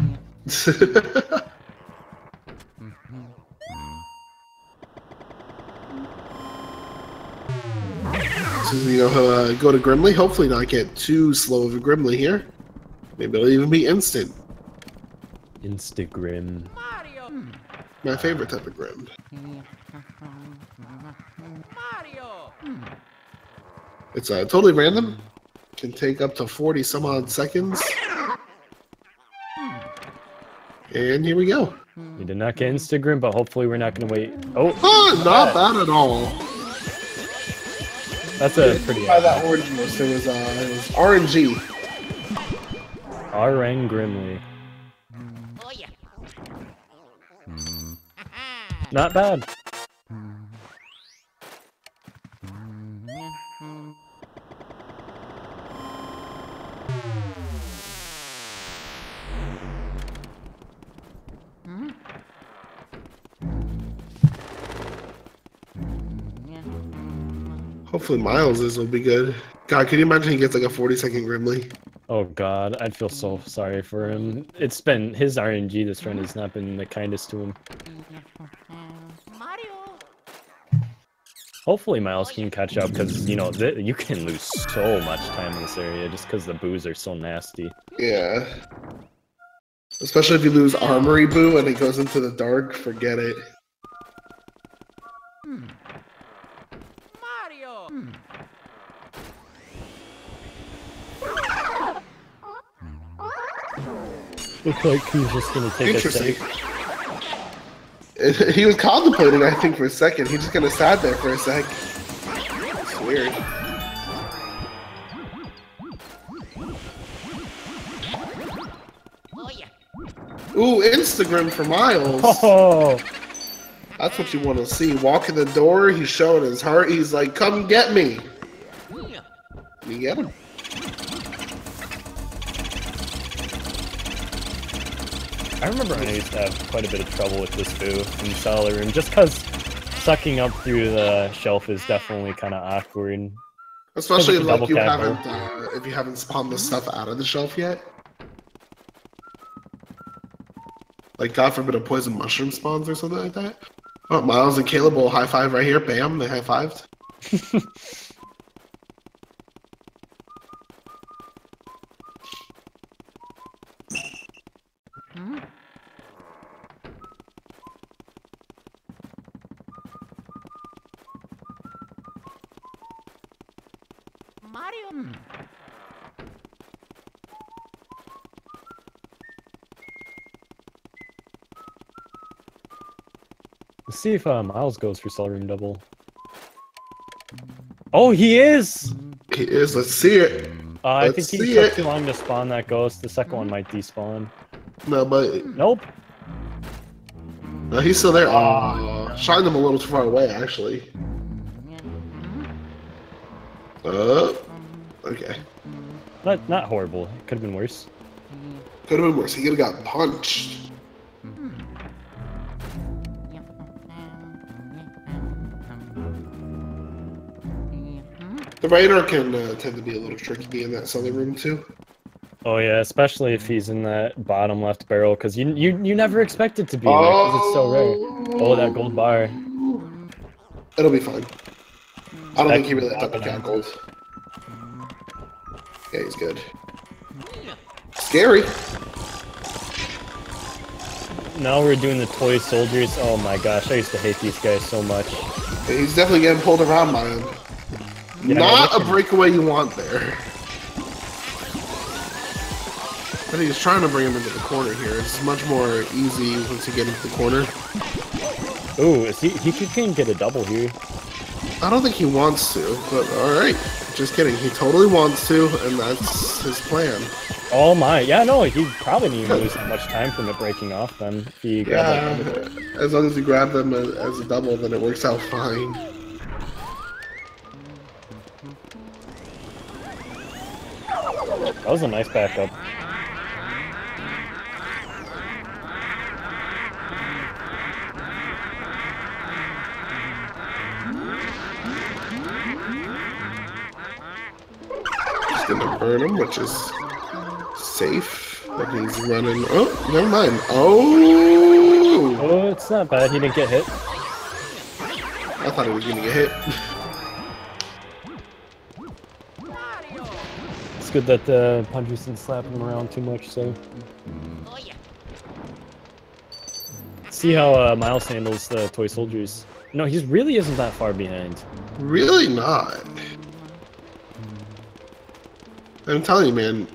So, you know, he'll go to Grimly. Hopefully not get too slow of a Grimly here. Maybe it'll even be instant. Instagrim. My favorite type of Grim. It's totally random. Can take up to 40 some odd seconds. And here we go. We did not get Instagram, but hopefully we're not going to wait. Oh, not bad at all. That's a pretty. By that word, it was RNG. RN Grimly. Oh yeah. Not bad. Hopefully Miles's will be good. God, can you imagine he gets like a 40-second Grimly? Oh god, I'd feel so sorry for him. It's been his RNG this run has not been the kindest to him. Mario. Hopefully Miles can catch up because, you know, you can lose so much time in this area just because the boos are so nasty. Yeah. Especially if you lose Armory Boo and it goes into the dark, forget it. Mario. Looks like he's just gonna take a Interesting. sec. He was contemplating, I think, for a second. He just kind of sat there for a sec. It's weird. Oh yeah. Ooh, Instagram for Miles. Oh, That's what you want to see. Walk in the door, he's showing his heart. He's like, come get me. You get him. I remember I used to have quite a bit of trouble with this boo in the cellar room just because sucking up through the shelf is definitely kind of awkward. Especially Like a like double you cap haven't, if you haven't spawned the stuff out of the shelf yet. Like, God forbid a poison mushroom spawns or something like that. Oh, Miles and Caleb will high five right here. Bam, they high fived. Mario. Let's see if Miles goes for cell room double. Oh, he is! He is. Let's see it. I Let's think he see took it. too long to spawn that ghost. The second one might despawn. No, but Nope. no, he's still there. Oh, shined him a little too far away, actually. Okay. Not horrible. It could have been worse. Could have been worse. He could have got punched. The radar can tend to be a little tricky in that cellar room too. Oh yeah, especially if he's in that bottom left barrel, because you never expect it to be in there because it's so rare. Oh, that gold bar. It'll be fine. I don't think he really took cat gold. Yeah, he's good. Scary. Now we're doing the toy soldiers. Oh my gosh, I used to hate these guys so much. Yeah, he's definitely getting pulled around by him. Yeah, Not a breakaway you want there. I think he's trying to bring him into the corner here. It's much more easy once you get into the corner. Ooh, he can get a double here. I don't think he wants to, but alright. Just kidding. He totally wants to, and that's his plan. Oh my, yeah, no, he probably didn't even lose that much time from it breaking off then. If he grabbed as long as you grab them as a double, then it works out fine. That was a nice backup. Just gonna burn him, which is safe. But he's running. Oh, never mind. Oh! Oh, it's not bad. He didn't get hit. I thought he was gonna get hit. It's good that the punchers didn't slap him around too much, so. Oh yeah. See how Miles handles the toy soldiers. No, he really isn't that far behind. Really not. I'm telling you, man.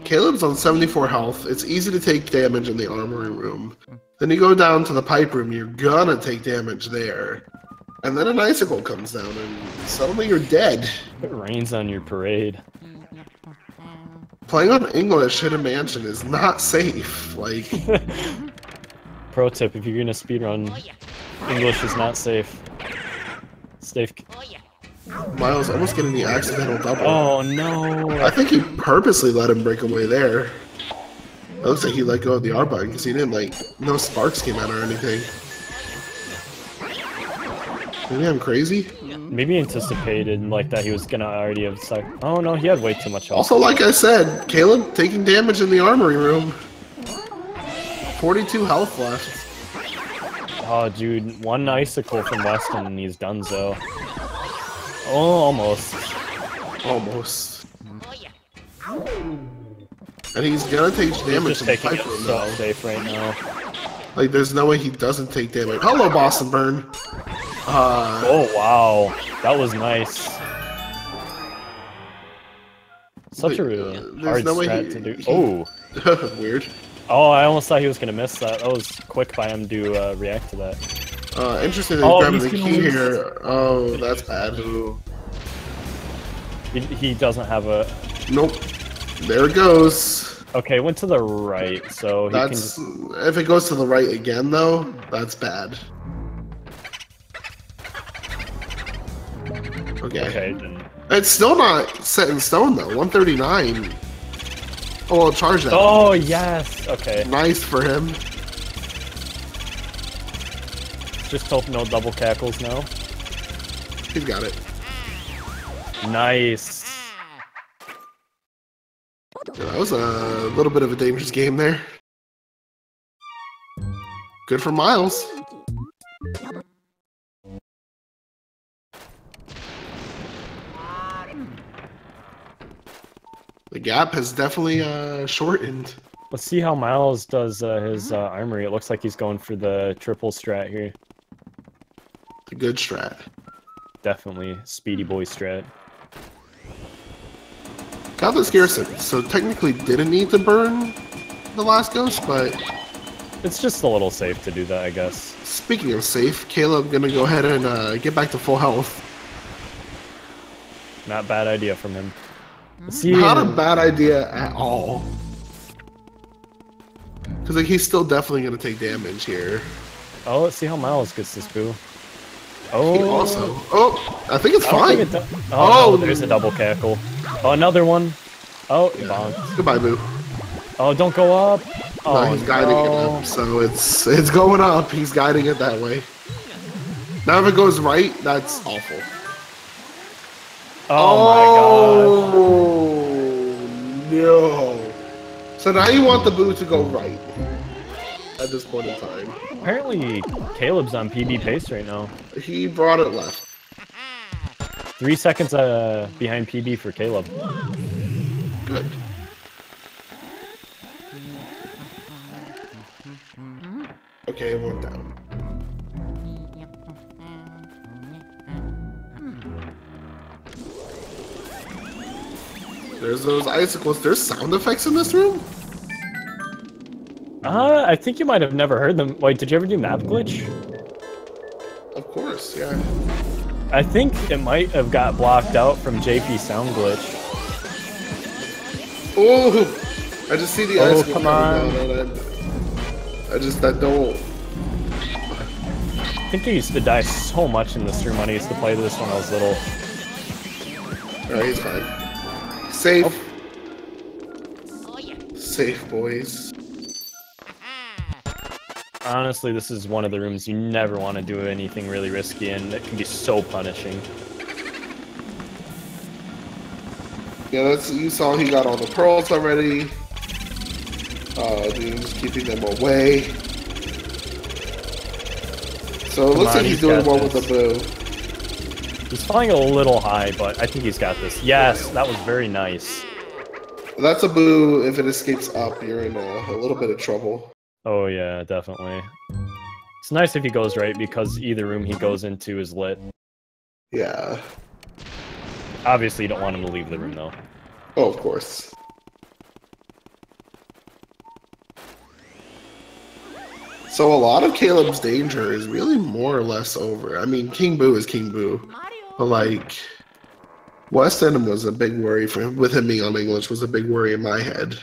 Caleb's on 74 health. It's easy to take damage in the armory room. Then you go down to the pipe room, you're gonna take damage there. And then an icicle comes down, and suddenly you're dead. It rains on your parade. Playing on English in a mansion is not safe. Like, Pro tip, if you're gonna speedrun, Oh yeah. English is not safe. Safe. Oh yeah. Miles almost getting the accidental double. Oh no! I think he purposely let him break away there. It looks like he let go of the R button because he didn't, like, no sparks came out or anything. Maybe I'm crazy? Maybe anticipated like that he was gonna already have sucked. Oh no, he had way too much health. Also, like I said, Caleb taking damage in the armory room. 42 health left. Oh dude, one icicle from Weston and he's donezo. Oh, almost. Almost. Oh yeah. And he's gonna take He's damage just in the taking it pipe room, so though. safe right now. Like, there's no way he doesn't take damage. Hello, Boston Burn. Oh wow, that was nice. Such a there's hard no way strat to do. Oh, Weird. oh, I almost thought he was gonna miss that. That was quick by him to react to that. Interesting that he's Oh, grabbing he's the gonna key lose. here. Oh, that's bad. He doesn't have a. Nope. There it goes. Okay, went to the right, so he That's can. if it goes to the right again, though. That's bad. Okay. Okay, then. It's still not set in stone though. 139. Oh, I'll charge that. Oh yes. Okay. Nice for him. Just hope no double cackles now. He's got it. Nice. Yeah, that was a little bit of a dangerous game there. Good for Miles. The gap has definitely shortened. Let's see how Miles does his armory. It looks like he's going for the triple strat here. The good strat. Definitely speedy boy strat. Got this garrison, so technically didn't need to burn the last ghost, but It's just a little safe to do that, I guess. speaking of safe, Caleb gonna go ahead and get back to full health. Not bad idea from him. Let's see. Not a bad idea at all. Because like, he's still definitely gonna take damage here. Oh, let's see how Miles gets this boo. He Oh, also, I think it's I don't fine. think it oh, Oh. no, there's a double cackle. Oh, another one. Oh, he bonked. Goodbye, Boo. Oh, don't go up. Oh, No, he's guiding it up, so it's going up. He's guiding it that way. Now if it goes right, that's awful. Oh Oh no! So now you want the Boo to go right at this point in time. my god. Apparently, Caleb's on PB pace right now. He brought it left. 3 seconds behind PB for Caleb. Good. Okay, it went down. There's those icicles. There's sound effects in this room? I think you might have never heard them. Wait, did you ever do Map Glitch? Of course, yeah. I think it might have got blocked out from JP Sound Glitch. Oh, I just see the ice come coming down, and I don't. I think I used to die so much in this room when I used to play this when I was little. Alright, he's fine. Safe. Oh yeah. Safe, boys. Honestly, this is one of the rooms you never want to do anything really risky in. It can be so punishing. Yeah, you saw he got all the pearls already. Dude's keeping them away. So it looks like he's doing well with the boo. He's flying a little high, but I think he's got this. Yes, that was very nice. That's a boo. If it escapes up, you're in a little bit of trouble. Oh yeah, definitely. It's nice if he goes right, because either room he goes into is lit. Yeah. Obviously, you don't want him to leave the room, though. Oh, of course. So a lot of Caleb's danger is really more or less over. I mean, King Boo is King Boo. But, like, West End was a big worry for him. With him being on English was a big worry in my head.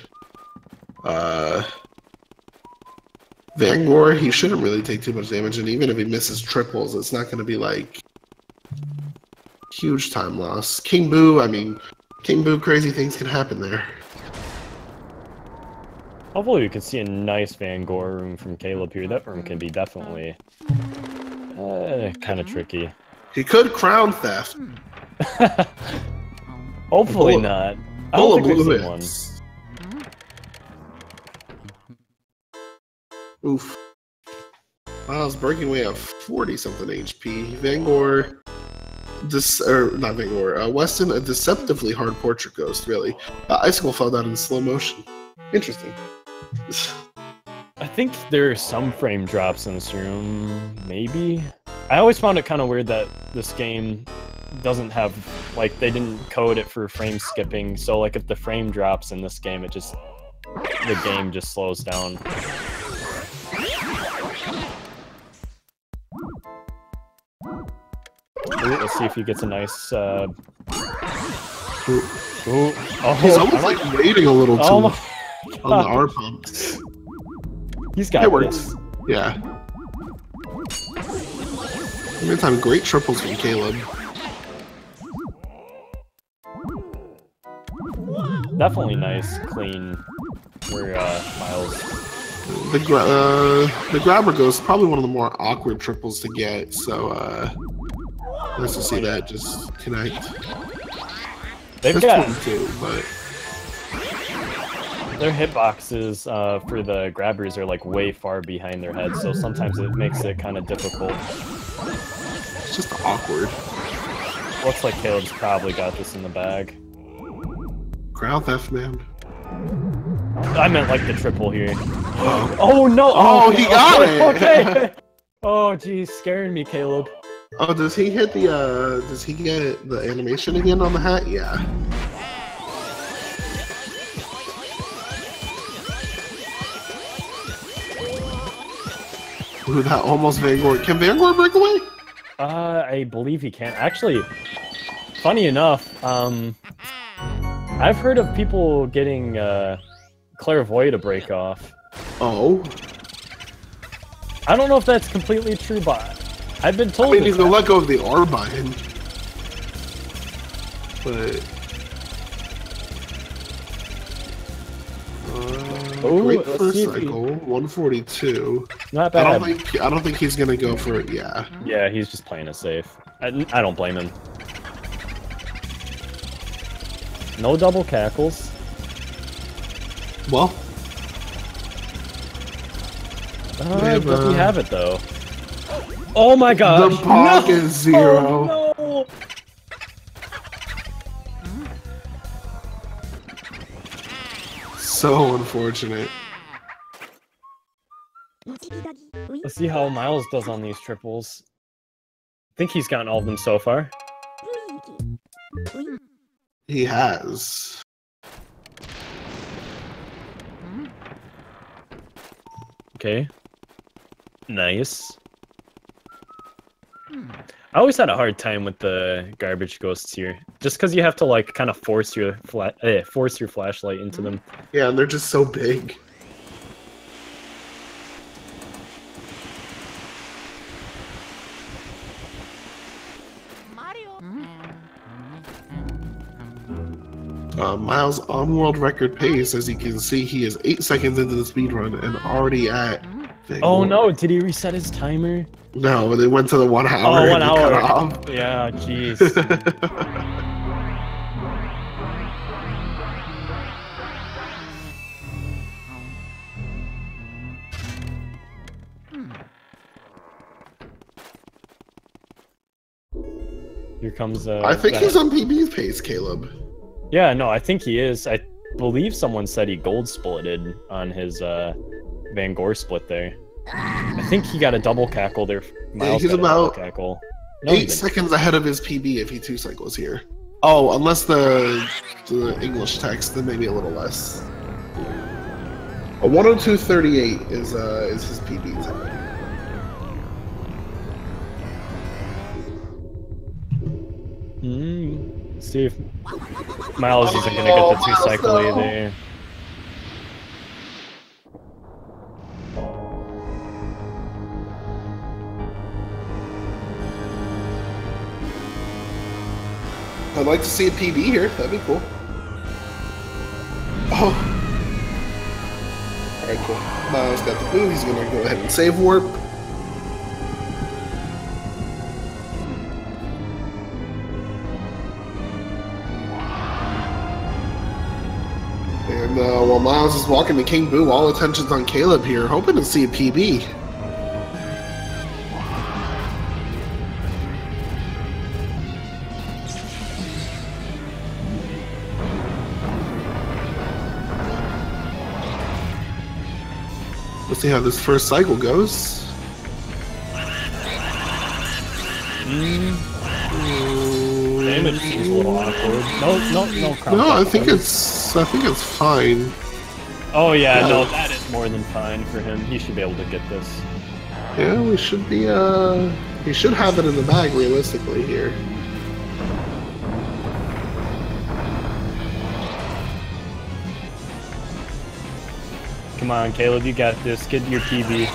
Vanguard, he shouldn't really take too much damage, and even if he misses triples, it's not going to be, like, huge time loss. King Boo, I mean, King Boo, crazy things can happen there. Hopefully we can see a nice Vanguard room from Caleb here. That room can be definitely kind of tricky. He could crown theft. Hopefully not. I don't think we've seen one. Oof. Miles breaking away at 40-something HP. Vanguard, not Vanguard. Weston, a deceptively hard portrait ghost, really. Icicle fell down in slow motion. Interesting. I think there are some frame drops in this room, maybe? I always found it kind of weird that this game doesn't have, like, they didn't code it for frame skipping, so, like, if the frame drops in this game, the game just slows down. Let's see if he gets a nice, Oh, he's almost like waiting a little too on the R pumps. He's got this. Yeah. Meantime, great triples from Caleb. Definitely nice, clean for Miles. The grabber ghost is probably one of the more awkward triples to get, so nice to see that just connect. They've got 22, but their hitboxes for the grabbers are like way far behind their heads, so sometimes it makes it kind of difficult. It's just awkward. Looks like Caleb's probably got this in the bag. Crown theft, man. I meant like the triple here. Oh, oh no! Oh, he got it! Okay! Oh, geez, scaring me, Caleb. Oh, does he hit the, does he get the animation again on the hat? Yeah. Ooh, that almost Vanguard. Can Vanguard break away? I believe he can. Actually, funny enough, I've heard of people getting, Clairvoyant to break off. Oh. I don't know if that's completely true, but I've been told. I mean, he's gonna let go of the R button, but great first cycle, 142. Not bad. I don't think he's gonna go for it. Yeah. Yeah, he's just playing it safe. I don't blame him. No double cackles. Well, does he have it though? Oh my god! The pocket zero. Oh, no! So unfortunate. Let's see how Miles does on these triples. I think he's gotten all of them so far. He has. Okay. Nice. I always had a hard time with the garbage ghosts here, just because you have to like kind of force your flashlight into them. Yeah, and they're just so big. Mario. Miles' on-world record pace, as you can see, he is 8 seconds into the speedrun and already at... Oh no, did he reset his timer? No, they went to the 1 hour. Oh, 1 and he cut hour. off. Yeah, jeez. Here comes I think he's on PB's pace, Caleb. Yeah, no, I think he is. I believe someone said he gold splitted on his Van Gore split there. I think he got a double cackle there. Miles he's got a about double cackle. No, 8 seconds ahead of his PB if he 2 cycles here. Oh, unless the English text, then maybe a little less. A 102.38 is his PB time. See if Miles isn't gonna get the 2 cycle either. I'd like to see a PB here. That'd be cool. Oh. Alright, cool. Miles got the boot. He's going to go ahead and save warp. And while Miles is walking to King Boo, all attention's on Caleb here, hoping to see a PB. Let's see how this first cycle goes. Damage seems a little awkward. No. No, I think it's fine. Oh yeah, no, that is more than fine for him. He should be able to get this. Yeah, we should be. He should have it in the bag realistically here. Come on, Caleb, you got this. Get your PB.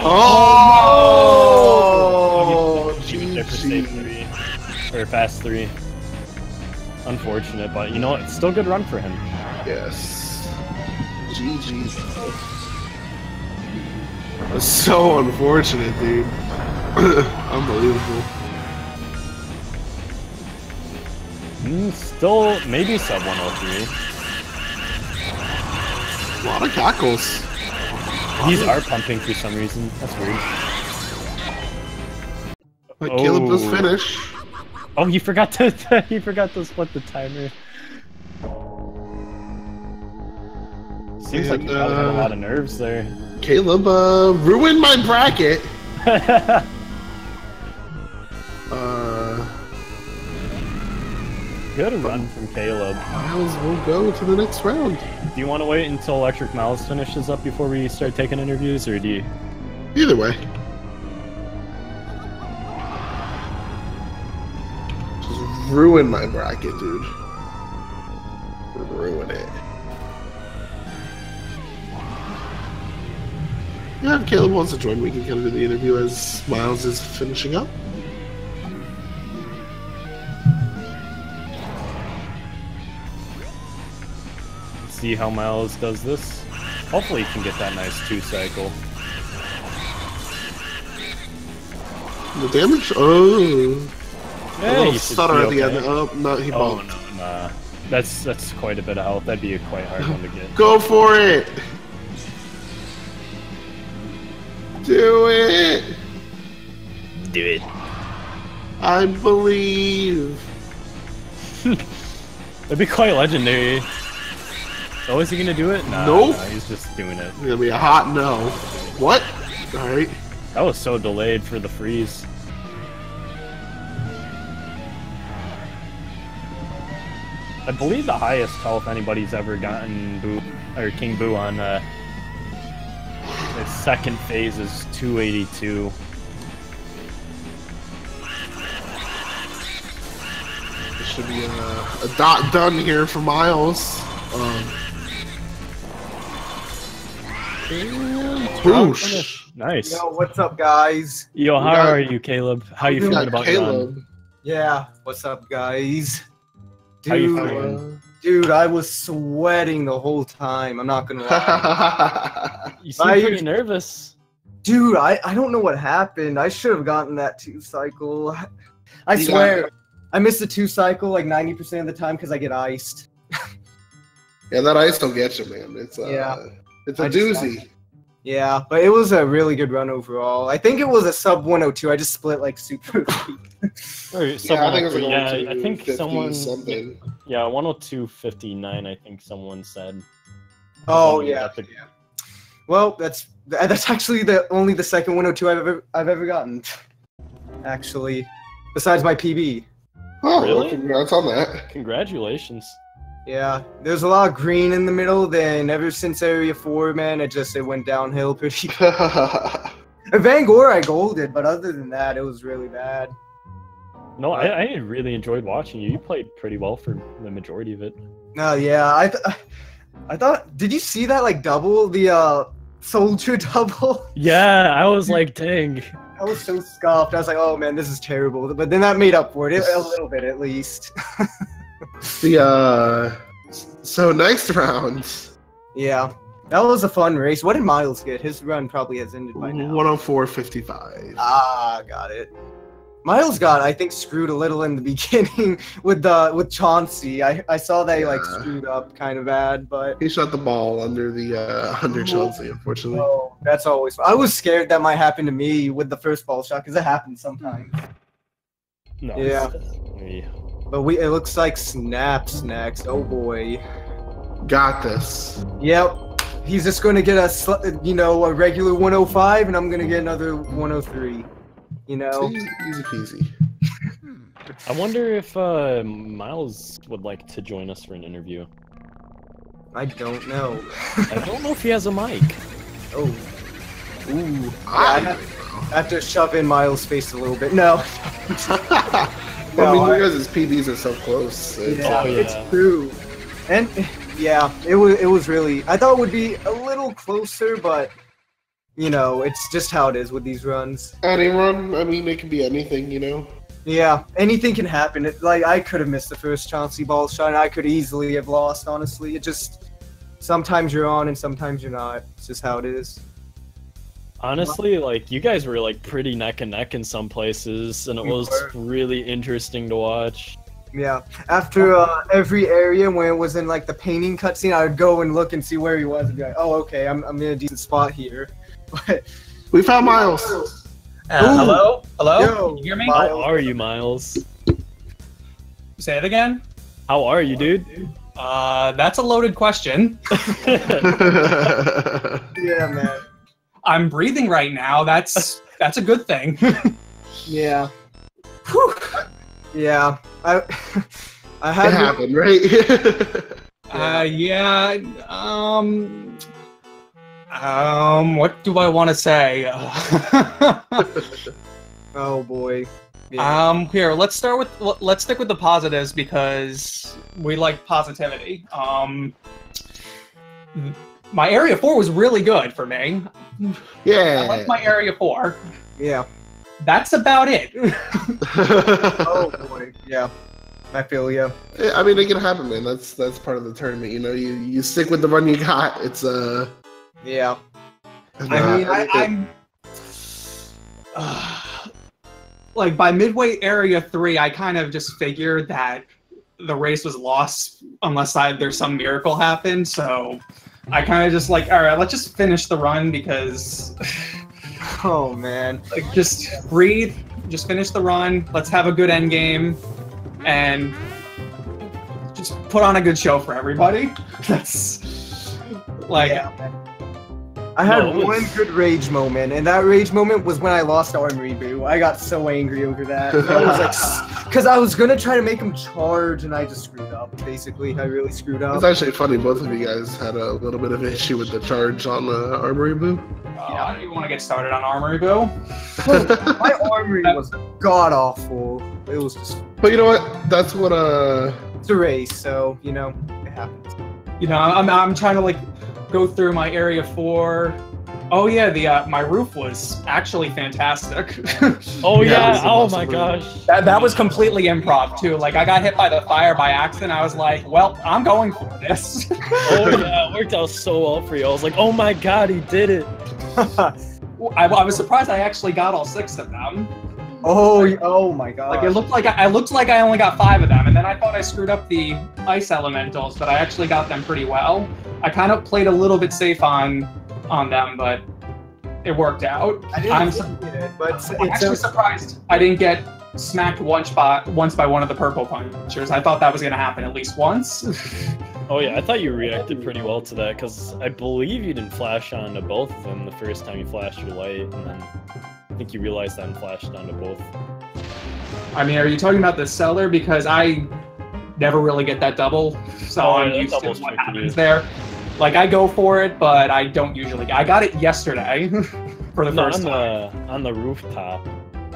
Oh! She was there for safe 3. Or fast 3. Unfortunate, but you know what? It's still a good run for him. Yes. GG. That's so unfortunate, dude. Unbelievable. Still, maybe sub 103. A lot of cackles. These are pumping for some reason. That's weird. But Caleb does finish. Oh, he forgot to split the timer. Seems like he probably had a lot of nerves there. Caleb ruined my bracket. Good run from Caleb. Miles will go to the next round. Do you want to wait until ElectricMiles finishes up before we start taking interviews, or do you? Either way. Just ruin my bracket, dude. Ruin it. Yeah, if Caleb wants to join, we can come to the interview as Miles is finishing up. See how Miles does this. Hopefully he can get that nice 2 cycle. The damage? Oh. Yeah, a little he stutter at the okay. end. Oh, no, he bumped. Oh, no, nah. That's quite a bit of health. That'd be a quite hard one to get. Go for it! Do it! Do it. I believe. That'd be quite legendary. Oh, is he gonna do it? Nah, Nope. nah, he's just doing it. It's gonna be a hot no. What? Alright. That was so delayed for the freeze. I believe the highest health anybody's ever gotten Boo or King Boo on second phase is 282. There should be a dot done here for Miles. Whoosh. Nice. Yo, what's up, guys? Yo, how are you, Caleb? How you feeling about your run? Yeah, what's up, guys? How you feeling? Dude, I was sweating the whole time. I'm not gonna lie. You seem pretty nervous. Dude, I don't know what happened. I should have gotten that 2-cycle. I swear, I missed the 2-cycle like 90% of the time because I get iced. Yeah, that ice will get you, man. It's it's a doozy. Yeah, but it was a really good run overall. I think it was a sub 102. I just split like super. I think it was I think someone something. Yeah, 102.59. I think someone said. Oh yeah. Well, that's actually only the second 102 I've ever gotten. Actually, besides my PB. Oh, really? Well, congrats on that. Congratulations. Yeah, there's a lot of green in the middle. Then ever since Area 4, man, it went downhill pretty. Van Gore I golded, but other than that, it was really bad. No, I really enjoyed watching you. You played pretty well for the majority of it. No, yeah, I thought. Did you see that like double the soldier double? Yeah, I was like, dang. I was so scoffed. I was like, oh man, this is terrible. But then that made up for it a little bit at least. So next round. Yeah, that was a fun race. What did Miles get? His run probably has ended by now. 104.55. Ah, got it. Miles got, I think, screwed a little in the beginning with Chauncey. I saw they like screwed up kind of bad, but he shot the ball under Chauncey, unfortunately. Oh, that's always. I was scared that might happen to me with the first ball shot because it happens sometimes. No. Yeah. But it looks like Snap's next. Oh boy. Got this. Yep. He's just going to get a regular 105, and I'm going to get another 103. Easy peasy. I wonder if Miles would like to join us for an interview. I don't know. I don't know if he has a mic. Oh. Ooh. I have to shove in Miles' face a little bit. No. I mean, you guys' PBs are so close. It's true. And yeah, it was really. I thought it would be a little closer, but it's just how it is with these runs. Any run, I mean, it can be anything, Yeah, anything can happen. Like I could have missed the first Chauncey ball shot, and I could easily have lost. Honestly, it just sometimes you're on and sometimes you're not. It's just how it is. Honestly, like, you guys were, like, pretty neck and neck in some places, and it was really interesting to watch. Yeah. After every area when it was in, like, the painting cutscene, I would go and look and see where he was and be like, oh, okay, I'm in a decent spot here. But we found Miles. Hello? Hello? Yo, Can you hear me? Miles. How are you, Miles? Say it again? How are you, dude? That's a loaded question. Yeah, man. I'm breathing right now. That's a good thing. Yeah. Whew. Yeah. I had it happened, right? Yeah. What do I want to say? Oh boy. Yeah. Here, let's stick with the positives because we like positivity. My Area 4 was really good for me. Yeah. I like my Area 4. Yeah. That's about it. Oh boy. Yeah. I feel you. I mean, it can happen, man. That's part of the tournament. You stick with the run you got. It's Yeah. I'm like by midway Area 3, I kind of just figured that the race was lost unless there's some miracle happened. So I kind of just like, all right, let's just finish the run because. Oh man. Like, just breathe. Just finish the run. Let's have a good end game, and just put on a good show for everybody. That's like. Yeah. I had No, it was- one good rage moment, and that rage moment was when I lost Armory Boo. I got so angry over that. I was like, because I was gonna try to make him charge, and I just screwed up. Basically, I really screwed up. It's actually funny. Both of you guys had a little bit of an issue with the charge on the Armory Boo. I don't even want to get started on Armory Boo. My Armory was god awful. It was just. But you know what? That's what It's a race, so you know it happens. You know, I'm trying to like go through my area 4. Oh yeah, the my roof was actually fantastic. Oh Yeah, yeah, it was an oh awesome my move. gosh. That was completely improv too. Like I got hit by the fire by accident. I was like, well, I'm going for this. Oh yeah, it worked out so well for you. I was like, oh my god, he did it. I was surprised I actually got all 6 of them. Oh my god. Like it looked like I only got 5 of them, and then I thought I screwed up the ice elementals, but I actually got them pretty well. I kind of played a little bit safe on them, but it worked out. I didn't get it, but I'm actually surprised I didn't get smacked once by one of the purple punchers. I thought that was gonna happen at least once. Oh yeah, I thought you reacted pretty well to that, because I believe you didn't flash onto both of them the first time you flashed your light, and then I think you realized that and flashed onto both. I mean, are you talking about the cellar? Because I never really get that double, so Oh, I'm yeah, used to double's what tricky. happens there. Like I go for it, but I don't usually. I got it yesterday for the No, first time. on the rooftop.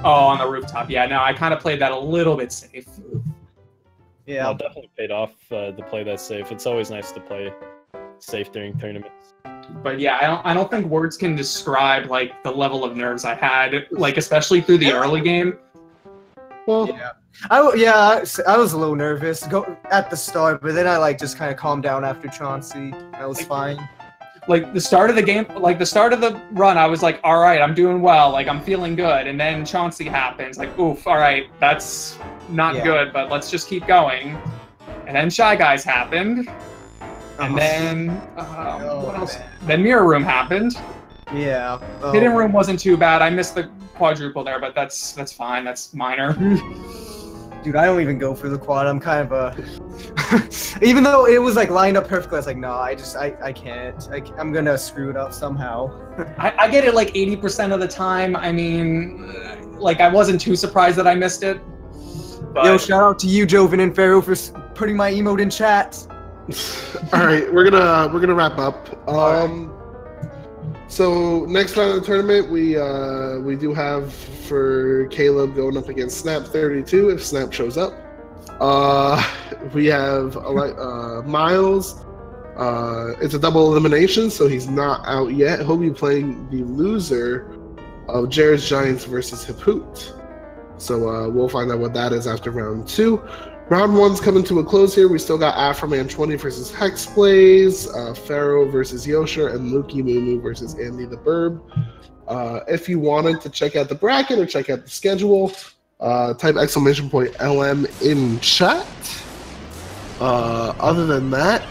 Oh, on the rooftop. Yeah, no, I kind of played that a little bit safe. Yeah. Well, definitely paid off to play that safe. It's always nice to play safe during tournaments. But yeah, I don't think words can describe like the level of nerves I had, like especially through the early game. well, Yeah. I was a little nervous at the start, but then I like just kind of calmed down after Chauncey. I was fine. Like the start of the game, like the start of the run, I was like, all right, I'm doing well, like I'm feeling good. And then Chauncey happens, like, oof, all right, that's not Yeah. good, but let's just keep going. And then Shy Guys happened, and then what else? man. Then Mirror Room happened. Yeah. Oh. Hidden Room wasn't too bad. I missed the quadruple there, but that's fine. That's minor. Dude, I don't even go for the quad. I'm kind of a. Even though it was like lined up perfectly, I was like, no, I can't. I'm gonna screw it up somehow. I get it like 80% of the time. I mean, like I wasn't too surprised that I missed it. But Yo, shout out to you, Joven and Pharaoh, for putting my emote in chat. all right, we're gonna wrap up. So next round of the tournament, we do have for Caleb going up against Snap 32 if Snap shows up. We have Miles. It's a double elimination, so he's not out yet. He'll be playing the loser of Jared's Giants versus Hiphoot. So we'll find out what that is after round 2. Round 1's coming to a close here. We still got Afroman 20 versus Hexblaze, Pharaoh versus Yosher, and Luki Mumu versus Andy the Burb. If you wanted to check out the bracket or check out the schedule, type !LM in chat. Other than that,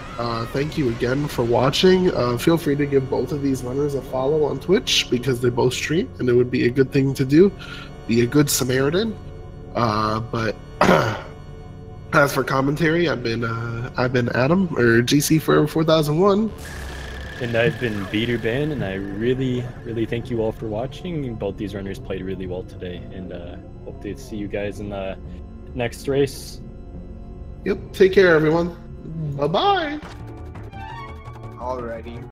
thank you again for watching. Feel free to give both of these runners a follow on Twitch because they both stream, and it would be a good thing to do. Be a good Samaritan. But as for commentary, I've been Adam or GC for 4001. And I've been Beaterban, and I really thank you all for watching. Both these runners played really well today, and hope to see you guys in the next race. Yep. Take care, everyone. Bye bye. Alrighty.